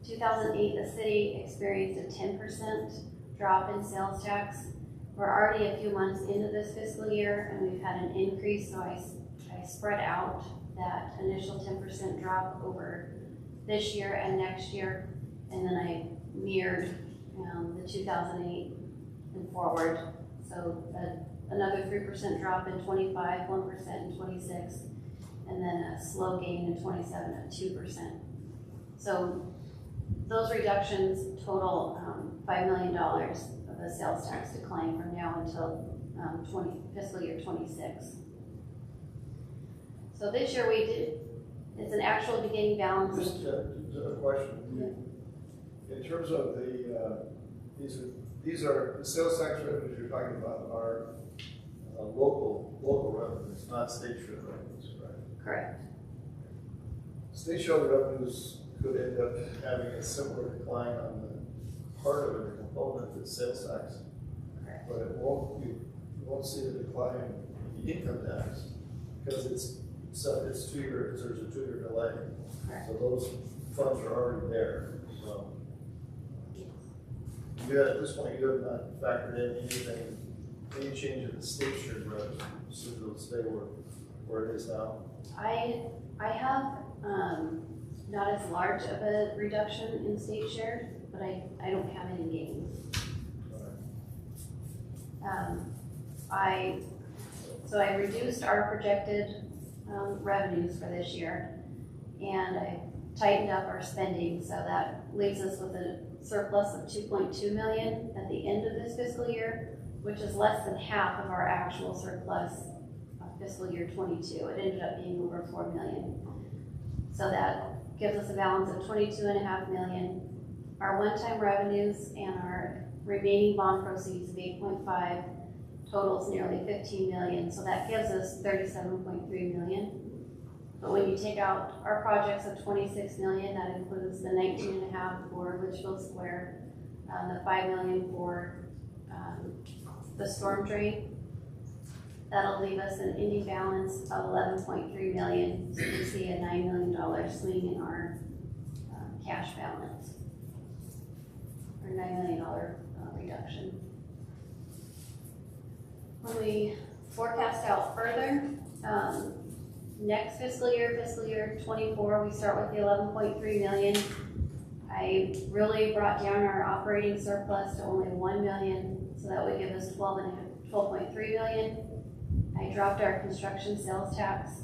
2008, the city experienced a 10% drop in sales tax. We're already a few months into this fiscal year and we've had an increase, so I spread out that initial 10% drop over this year and next year, and then I mirrored the 2008 and forward. So another 3% drop in 25, 1% in 26, and then a slow gain in 27 at 2%. So those reductions total $5 million of the sales tax decline from now until fiscal year 26. So this year we did, it's an actual beginning balance. Just a question. In terms of the, these are the sales tax revenues you're talking about are local revenues, not state share revenues, right? Correct. State share revenues could end up having a similar decline on the part of it, the component that's sales tax. Correct. But it won't, you won't see a decline in the income tax because it's 2 years, there's a 2-year delay. Correct. So those funds are already there. So you have, at this point, you have not factored in anything, any change in the state share revenue, so it'll stay where it is now. I have not as large of a reduction in state share, but I don't have any gains. So I reduced our projected revenues for this year, and I tightened up our spending, so that leaves us with a surplus of $2.2 million at the end of this fiscal year, which is less than half of our actual surplus of fiscal year 22. It ended up being over $4 million. So that gives us a balance of $22.5 million. Our one-time revenues and our remaining bond proceeds of 8.5 totals nearly 15 million. So that gives us 37.3 million. But when you take out our projects of 26 million, that includes the 19.5 for Litchfield Square, the 5 million for the storm drain, that'll leave us an ending balance of 11.3 million. So you can see a $9 million swing in our cash balance, or $9 million reduction. When we forecast out further, next fiscal year 24, we start with the 11.3 million. I really brought down our operating surplus to only 1 million, so that would give us 12.3 million. I dropped our construction sales tax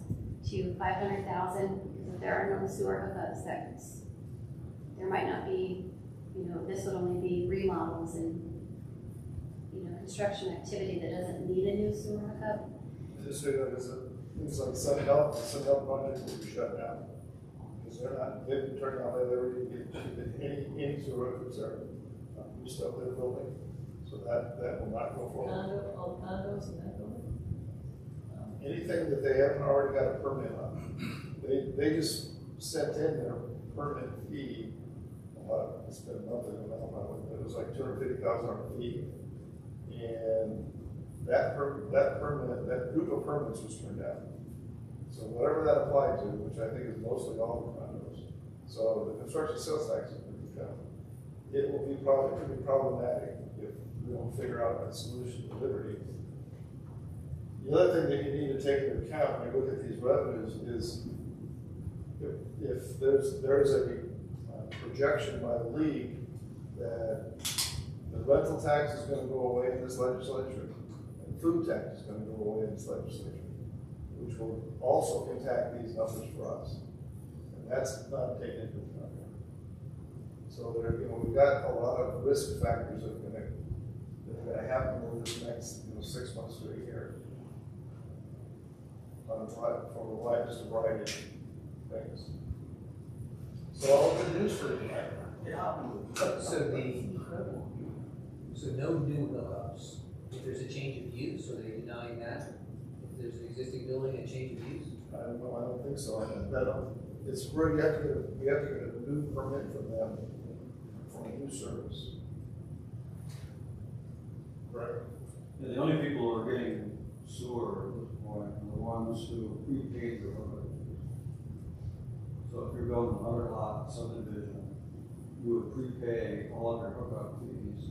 to 500,000 because if there are no sewer hookups, there might not be, this would only be remodels and construction activity that doesn't need a new sewer hookup. Just so that things like Sunbelt project will be shut down because they've been turned on by Liberty to get any sewer hookups there. New stuff they're building, so that will not go forward. All condos and that building? Anything that they haven't already got a permit on, they just sent in their permit fee. It's been a month ago now, but it was like $250,000 fee. And that group of permits was turned down. So whatever that applied to, which I think is mostly all the condos, so the construction sales tax is going to come. It could be problematic if we don't figure out a solution to Liberty. The other thing that you need to take into account when you look at these revenues is if there's a projection by the league that the rental tax is going to go away in this legislature, and food tax is going to go away in this legislature. which will also impact these numbers for us. And that's not taken into account. So there, we've got a lot of risk factors that are gonna happen over this next, 6 months to a year. Just a variety of things. So all good news for you tonight. So no new hookups. If there's a change of use, are they denying that? If there's an existing building, a change of use? I don't know, I don't think so. It's where we have to get a new permit from them for a new service. Right. Yeah, the only people who are getting sewer at this point are the ones who prepaid their hookup fees. So if you're building another lot subdivision, you would prepay all of your hookup fees,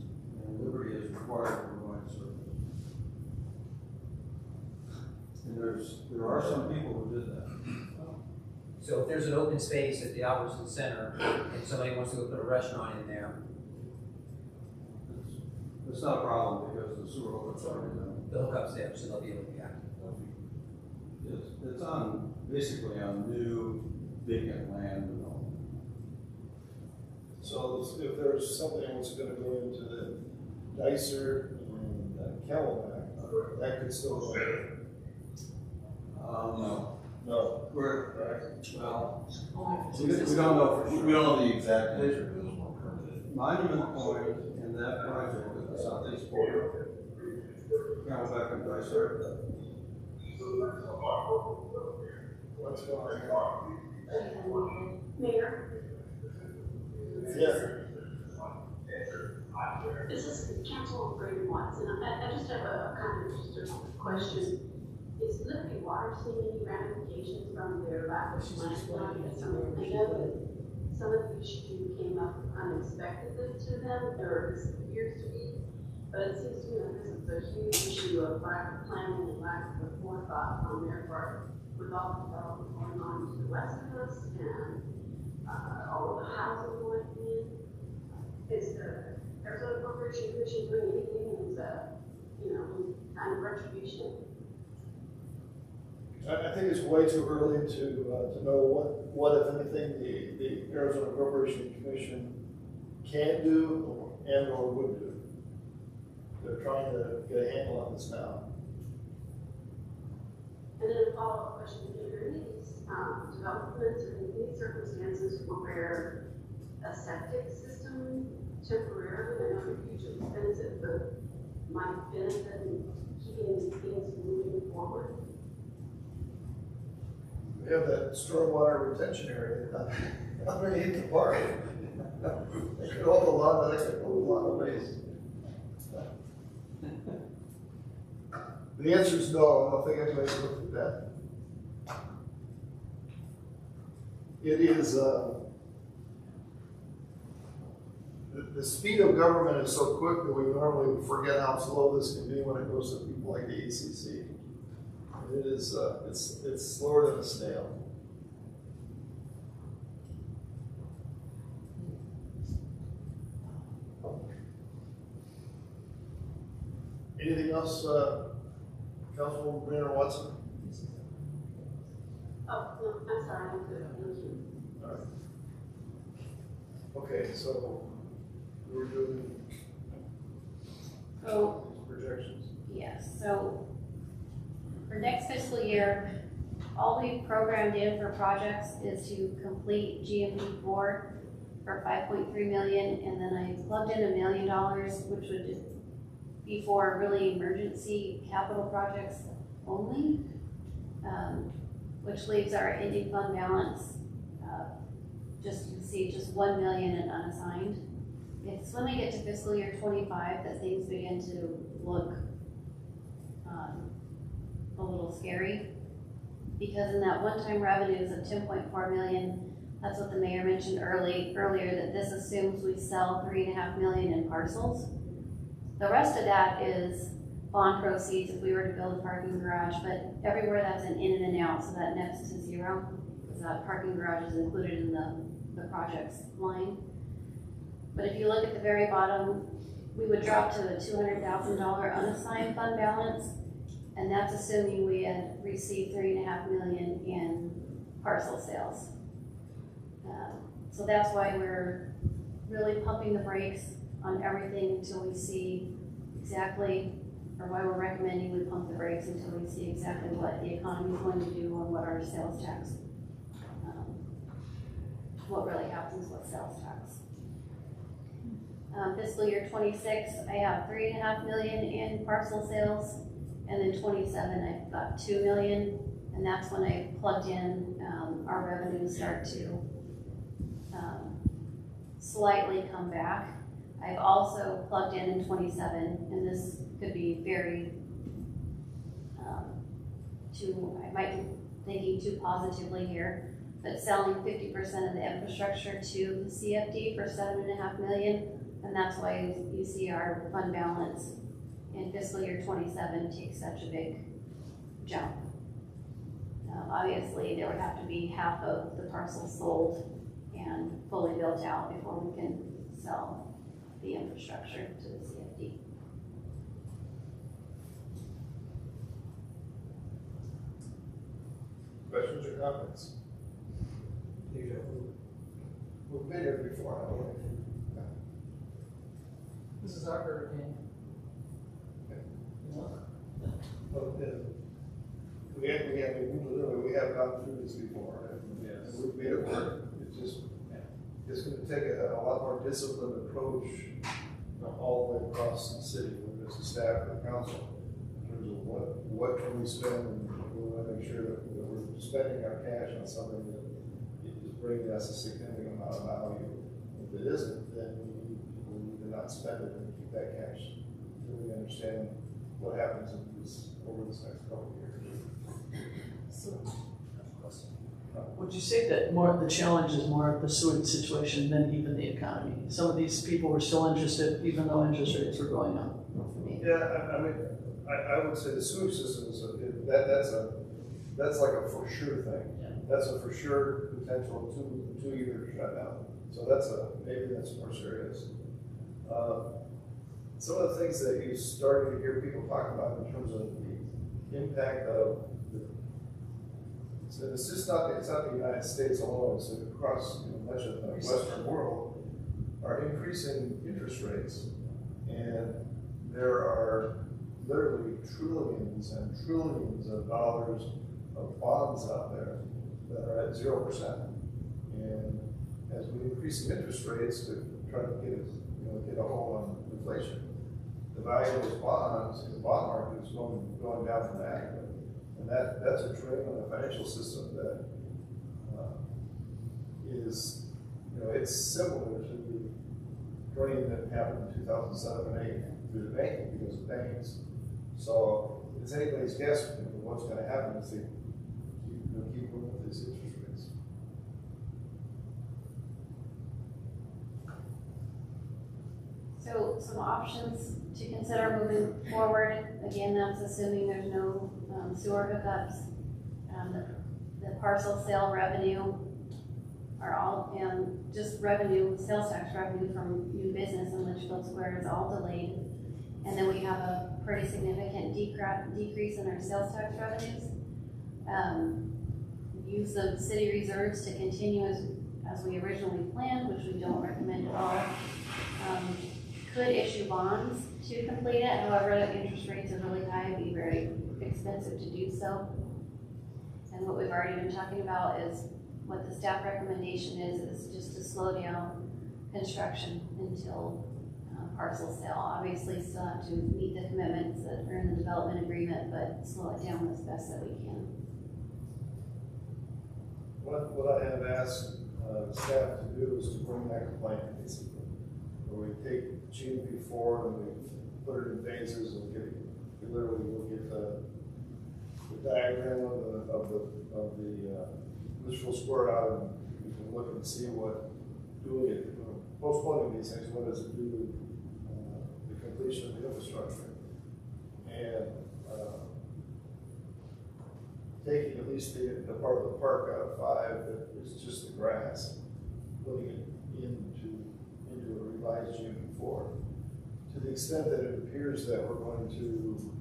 and Liberty is required to provide service. And there are some people who did that. So if there's an open space at the Albertson Center and somebody wants to go put a restaurant in there, It's not a problem because the sewer hookups are already done. the hookup's there, so they'll be able to be active. It's on, basically on new vacant land development. So if there's something that's gonna go into the Dicer and Camelback, that could still go there. No. No. Well, Only we don't know for sure. We don't know the exact nature of this one permitted. Monument Point in that project at the southeast border, Camelback and Dicer. What's going on? Mayor, Yeah. this is Councilwoman Brady Watson. I just have a kind of just a question. Is Liberty Water seeing any ramifications from their lack of money? I know that some of the issues came up unexpectedly to them, or this appears to be, but it seems to me that this is a huge issue of lack of planning and lack of forethought on their part with all the development going on to the west of us and all of the housing going in. Is the Arizona Corporation Commission doing anything as kind of retribution? I think it's way too early to know what if anything, the Arizona Corporation Commission can do and or would do. They're trying to get a handle on this now. And then a follow-up question, are there any developments or any circumstances where a septic system temporarily, I know they're hugely expensive, but might benefit in keeping things moving forward? We have that stormwater retention area underneath the park. They could hold a lot of waste. The answer is no. I don't think anybody's looked at that. It is, the speed of government is so quick that we normally forget how slow this can be when it goes to people like the ACC. It is, it's slower than a snail. Anything else, Councilwoman Brandon Watson? Oh, no, I'm sorry, I'm good, thank you. All right. Okay, so we're doing So, projections. yes, so for next fiscal year, all we've programmed in for projects is to complete GMP 4 for 5.3 million, and then I plugged in $1 million, which would be for really emergency capital projects only, which leaves our ending fund balance, just you can see, just 1 million and unassigned. It's when we get to fiscal year 25 that things begin to look a little scary, because in that one-time revenues of 10.4 million, that's what the mayor mentioned earlier, that this assumes we sell 3.5 million in parcels. The rest of that is bond proceeds if we were to build a parking garage, but everywhere that's an in and out, so that nets to zero, because that parking garage is included in the projects line. But if you look at the very bottom, we would drop to a $200,000 unassigned fund balance, And that's assuming we had received 3.5 million in parcel sales. So that's why we're really pumping the brakes on everything until we see exactly, or why we're recommending we pump the brakes until we see exactly what the economy is going to do and what our sales tax, what really happens with sales tax. Fiscal year 26, I have 3.5 million in parcel sales, and then 27, I've got 2 million, and that's when I plugged in our revenues start to slightly come back. I've also plugged in 27, and this could be very, I might be thinking too positively here, but selling 50% of the infrastructure to the CFD for 7.5 million, and that's why you see our fund balance in fiscal year 27 take such a big jump. Obviously, there would have to be half of the parcels sold and fully built out before we can sell the infrastructure to the CFD. Questions or comments? We've been here before, haven't we? This is our hurricane. Well, we have gone through this before, and Yes. we've made it work. It's gonna take a lot more disciplined approach, all the way across the city, whether it's the staff or the council, in terms of what can we spend, and we wanna make sure that we're spending our cash on something that is bringing us a significant amount of value. If it isn't, then we need to not spend it and keep that cash until we understand what happens over this next couple of years. So, would you say that more the challenge is more of the sewage situation than even the economy? Some of these people were still interested, even though interest rates were going up. Yeah, I mean, I would say the sewage system is that's like a for sure thing. Yeah. That's a for sure potential two-year shutdown. So maybe that's more serious. Some of the things that you started to hear people talk about in terms of the impact of so it's not the United States alone, it's across much of the Western world are increasing interest rates. And there are literally trillions and trillions of dollars of bonds out there that are at 0%. And as we increase the interest rates to try to get a hold on inflation, the value of those bonds in the bond market is going down dramatically. And that's a drain on the financial system that is, it's similar to the drain that happened in 2007 and 8 through the banking because of banks. So it's anybody's guess what's going to happen if they keep going with these interest rates. So some options to consider moving forward. Again, that's assuming there's no sewer hookups. The parcel sale revenue are all, just revenue, sales tax revenue from new business in Litchfield Square is all delayed. And then we have a pretty significant decrease in our sales tax revenues. Use of city reserves to continue as we originally planned, which we don't recommend at all. Could issue bonds to complete it, however, the interest rates are really high, it'd be very expensive to do so. And what we've already been talking about is what the staff recommendation is just to slow down construction until parcel sale. Obviously, still have to meet the commitments that are in the development agreement, but slow it down as best that we can. What I have asked the staff to do is to bring back a plan, basically, where we take GMP4 and we put it in phases and we literally will get the diagram of the Litchfield Square out, and we can look and see what doing it, postponing these things, what does it do to the completion of the infrastructure, and taking at least the part of the park out of 5 that is just the grass, putting it into a revised GMP4. To the extent that it appears that we're going to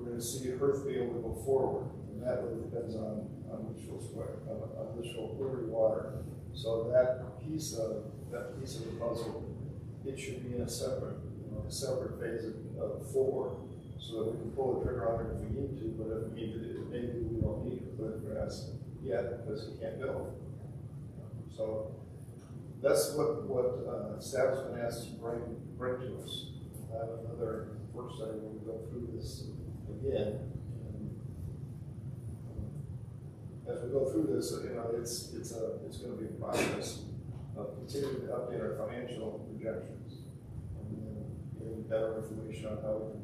gonna see Hearth be able to go forward. And that really depends on Litchfield Square, on Litchfield Liberty Water. So that piece of the puzzle, it should be in a separate phase of 4, so that we can pull the trigger on it if we need to, but if we need to, maybe we don't need to put grass yet because you can't build. So that's what staff has been asked to bring to us. I have another work study where we go through this again. And as we go through this, it's going to be a process of continuing to update our financial projections and then getting better information on how we can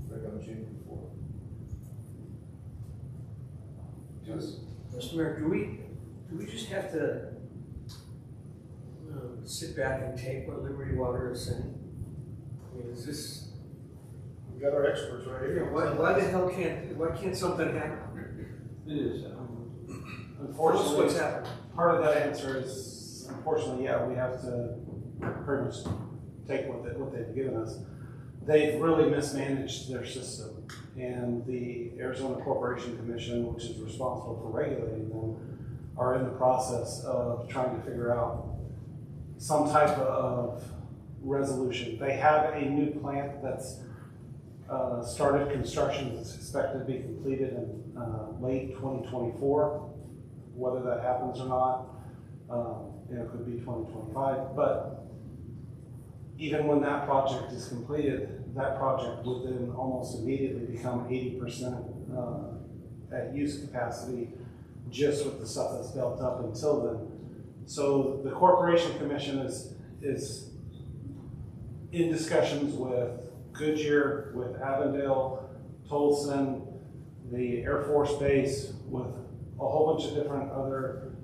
break up June before. Yes. Mr. Mayor, do we just have to sit back and take what Liberty Water is saying? I mean, is this? We've got our experts right here. Why can't something happen? It is. Tell us Unfortunately, what's happening. part of that answer is, unfortunately, yeah, we have to pretty much take what they've given us. They've really mismanaged their system, and the Arizona Corporation Commission, which is responsible for regulating them, are in the process of trying to figure out some type of resolution. They have a new plant that's started construction, that's expected to be completed in late 2024. Whether that happens or not, it could be 2025. But even when that project is completed, that project would then almost immediately become 80% at use capacity, just with the stuff that's built up until then. So the Corporation Commission is in discussions with Goodyear, with Avondale, Tolson, the Air Force Base, with a whole bunch of different other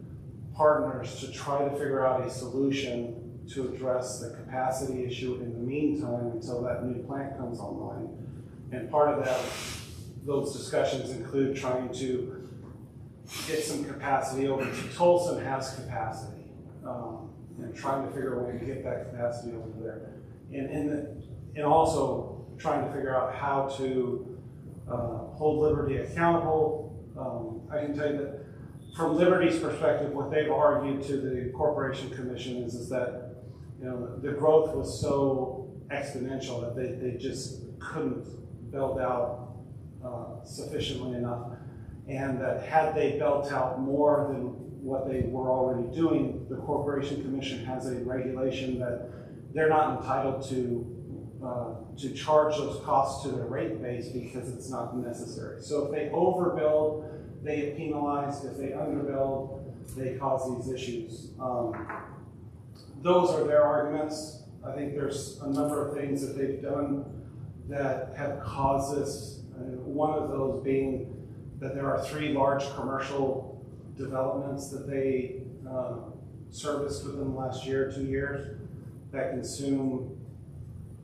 partners to try to figure out a solution to address the capacity issue in the meantime until that new plant comes online. And part of that, those discussions include trying to get some capacity over to Tolson has capacity, and trying to figure out a way to get that capacity over there. And also trying to figure out how to hold Liberty accountable. I can tell you that from Liberty's perspective, what they've argued to the Corporation Commission is that the growth was so exponential that they just couldn't build out sufficiently enough, and that had they built out more than what they were already doing, the Corporation Commission has a regulation that they're not entitled to charge those costs to their rate base because it's not necessary. So if they overbuild, they get penalized. If they underbuild, they cause these issues. Those are their arguments. I think there's a number of things that they've done that have caused this. One of those being that there are 3 large commercial developments that they serviced within the last year or 2 years that consume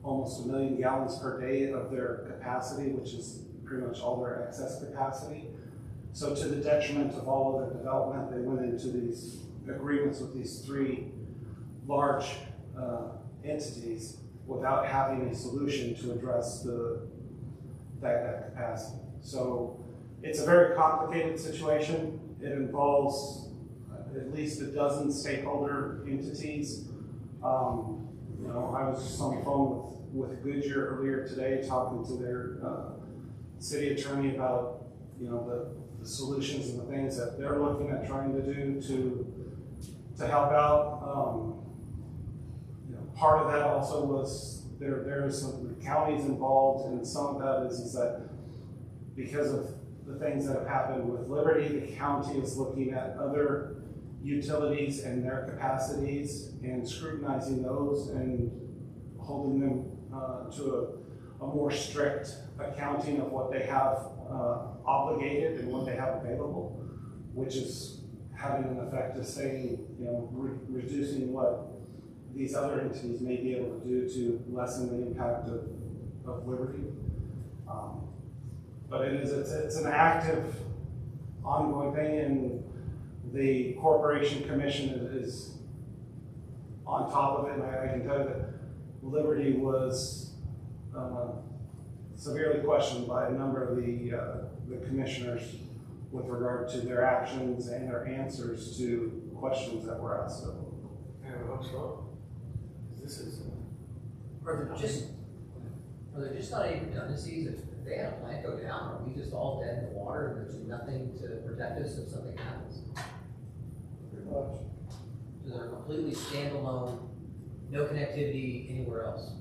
almost 1 million gallons per day of their capacity, which is pretty much all their excess capacity. So to the detriment of all of their development, they went into these agreements with these 3 large entities without having a solution to address that capacity. So it's a very complicated situation. It involves at least a dozen stakeholder entities. I was just on the phone with Goodyear earlier today talking to their city attorney about the solutions and the things that they're looking at trying to do to help out. Part of that also was there is some counties involved, and some of that is that because of the things that have happened with Liberty, the county is looking at other utilities and their capacities and scrutinizing those and holding them to a more strict accounting of what they have obligated and what they have available, which is having an effect of saying, reducing what these other entities may be able to do to lessen the impact of Liberty. But it's an active, ongoing thing, and the Corporation Commission is on top of it. And I can tell you that Liberty was severely questioned by a number of the commissioners with regard to their actions and their answers to questions that were asked of them. And what's wrong? This is, Are there just not any redundancies? If they had a plant go down, are we just all dead in the water and there's nothing to protect us if something happens? Pretty much. So they're completely standalone, no connectivity anywhere else?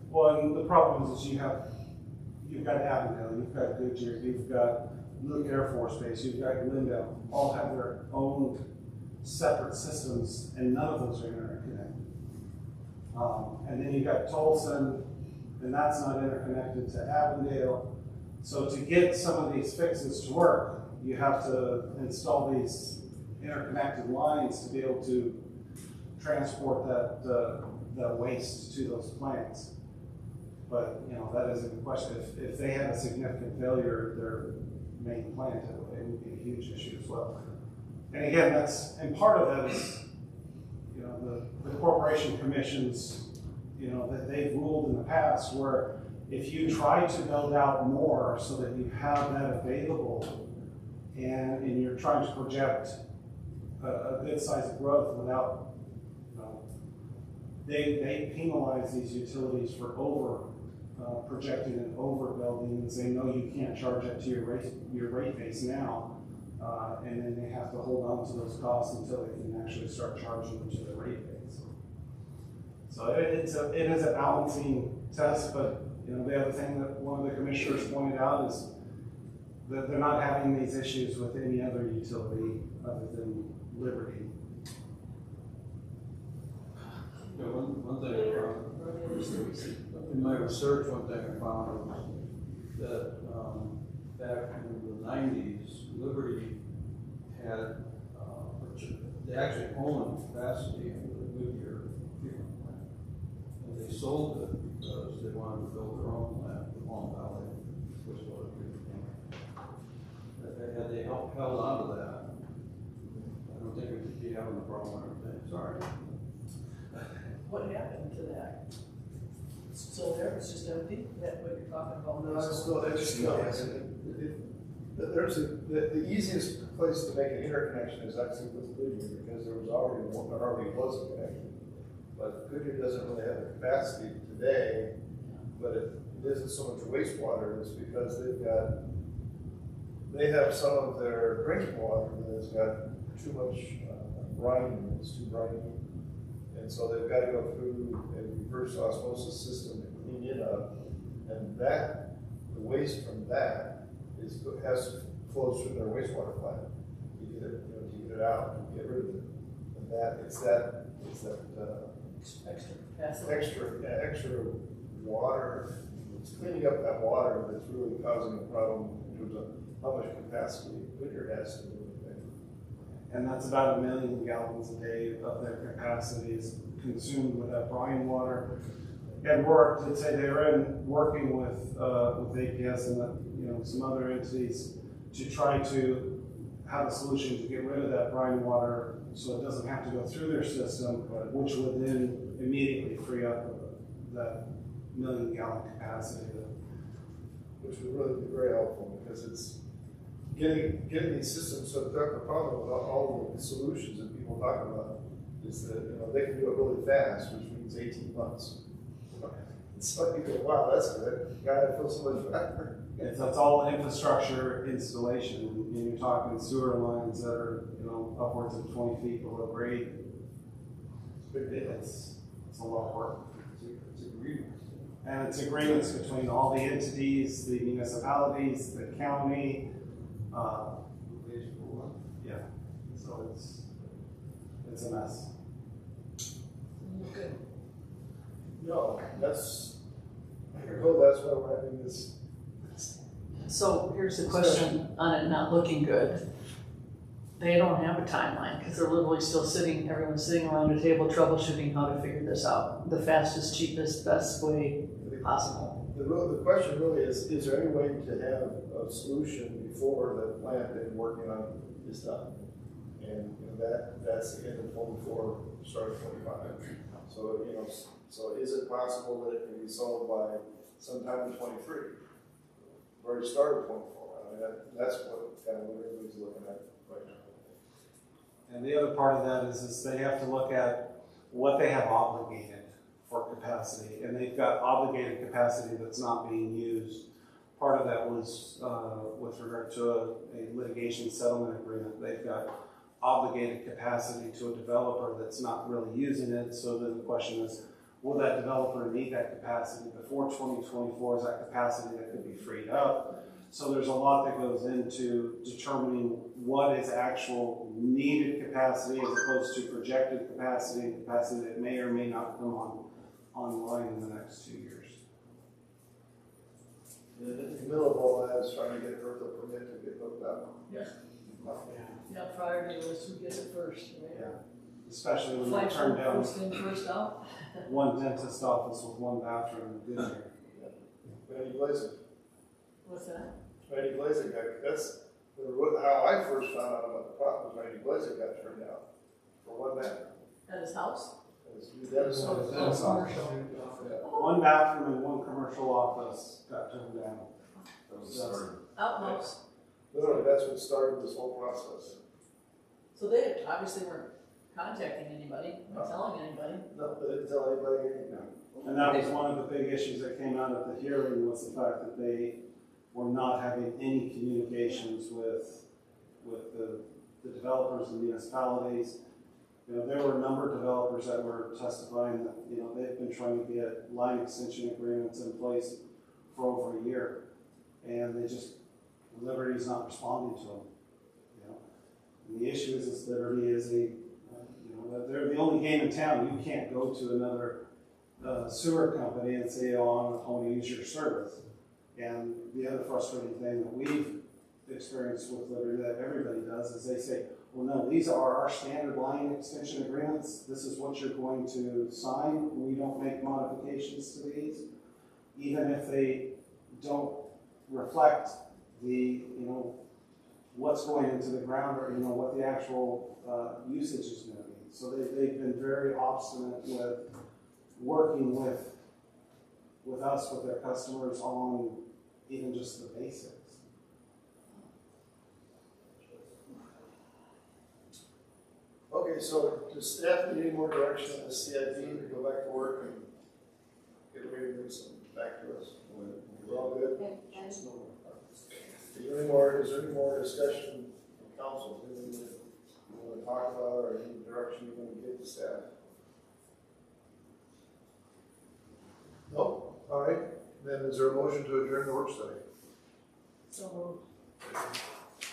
Well, and the problem is you've got Avondale, you've got Goodyear, you've got Luke Air Force Base, you've got Glendale, all have their own separate systems, and none of those are interconnected. And then you've got Tolson, and that's not interconnected to Avondale. So to get some of these fixes to work, you have to install these interconnected lines to be able to transport that waste to those plants. But, you know, that isn't a question. If they had a significant failure at their main plant, it would be a huge issue as well. And again, and part of that is, you know, the corporation commissions, you know, that they've ruled in the past where if you try to build out more so that you have that available and you're trying to project a good size of growth without, you know, they penalize these utilities for projecting and overbuilding and say, no, you can't charge that to your rate base now. And then they have to hold on to those costs until they can actually start charging them to the rate base. So it is a balancing test, but you know, the other thing that one of the commissioners pointed out is that they're not having these issues with any other utility other than Liberty. Yeah, one thing I found, in my research, one thing I found was that back in the 90s, Liberty had, they actually owned capacity in the Goodyear treatment plant. And they sold it because they wanted to build their own plant, the Palm Valley wastewater treatment plant. Had they held on to that, I don't think we'd be having the problem or anything. Sorry. What happened to that? It's still there, it's just empty, that what you're talking about? No, it's still, the easiest place to make an interconnection is actually with Goodyear, because there already was a connection. But Goodyear doesn't really have the capacity today, but it isn't so much wastewater, it's because they have some of their drinking water that has got too much brine in it, it's too briny. And so they've got to go through a reverse osmosis system to clean it up, and the waste from that flows through their wastewater plant. You get it, you get it out, you get rid of it, and it's that Extra capacity. extra water. It's cleaning up that water that's really causing a problem in terms of how much capacity Goodyear has to do with it. And that's about 1 million gallons a day of their capacity is consumed with that brine water. And I'd say they were working with APS and some other entities to try to have a solution to get rid of that brine water so it doesn't have to go through their system, which would then immediately free up that 1 million gallon capacity. Which would really be very helpful, because it's getting these systems hooked up. The problem with all the solutions that people talk about is that they can do it really fast, which means 18 months. It's like you go, wow, that's good. God, I feel so much better. That's all infrastructure installation, and you're talking sewer lines that are upwards of 20 feet below grade. It's a lot of work. It's agreements. And it's agreements between all the entities, the municipalities, the county. Yeah, so it's a mess. Good. No, that's why we're having this. So here's the question on it not looking good. They don't have a timeline because they're literally still everyone's sitting around a table troubleshooting how to figure this out. The fastest, cheapest, best way possible. The question really is there any way to have a solution before the plant they're working on is done? And that's the end of 24, start of 25. So, so is it possible that it can be solved by sometime in 23. We've already started 24. I mean, that's what kind of what everybody's looking at right now. And the other part of that is they have to look at what they have obligated for capacity, and they've got obligated capacity that's not being used. Part of that was with regard to a litigation settlement agreement. They've got obligated capacity to a developer that's not really using it. So then the question is, will that developer need that capacity before 2024? Is that capacity that could be freed up? So there's a lot that goes into determining what is actual needed capacity as opposed to projected capacity and capacity that may or may not come online in the next 2 years. And in the middle of all that is trying to get her the permit to get hooked up. Yeah. Yeah, priority was who gets it first, right? Yeah. Especially when they Flight turn down first in, first out. one dentist office with one bathroom in Goodyear. Randy Glazer. What's that? Randy Glazer that's how I first found out about the problem. Was Randy Glazer got turned down for one bathroom. At his house? That was One bathroom and one commercial office got turned down. That was started. Outhouse. literally, that's what started this whole process. So they obviously weren't contacting anybody, not telling anybody. No, they didn't tell anybody anything. And that was one of the big issues that came out at the hearing, was the fact that they were not having any communications with the developers and municipalities. You know, there were a number of developers that were testifying that, you know, they've been trying to get line extension agreements in place for over a year. And they just, Liberty's not responding to them, you know. And the issue is Liberty is you know, they're the only game in town. You can't go to another sewer company and say, oh, I want to use your service. And the other frustrating thing that we've experienced with Liberty, that everybody does, is they say, well, no, these are our standard line extension agreements. This is what you're going to sign. We don't make modifications to these, even if they don't reflect the, you know, what's going into the ground, or, you know, what the actual usage is going to be. So they've been very obstinate with working with us, with their customers, on even just the basics. Okay, so does staff need any more direction on the CIP to go back to work and get ready to bring some back to us? We're all good? Is there any more discussion from council? Anything that you want to talk about, or any direction you want to give to staff? No? All right. Then is there a motion to adjourn the work study? So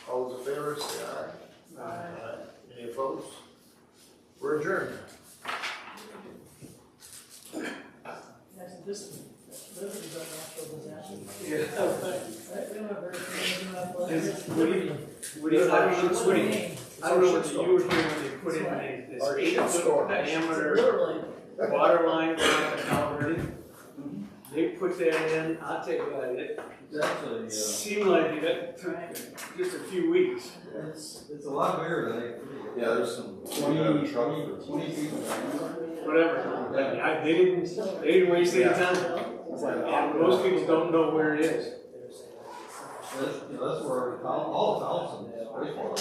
All those in favor, say aye. Aye. Any opposed? We're adjourned. Guys, this, Liberty's a natural disaster. Right, we don't have very many, I don't know what you were here when they put in this Our 8-foot diameter Literally. water line around the Calvary. They put that in, I'll tell you what, it Actually, seemed like it took just a few weeks. it's a lot bigger than Yeah, there's some. 20 feet. Whatever, they didn't waste any time. And most people don't know where it is. That's where all Thompson's wastewater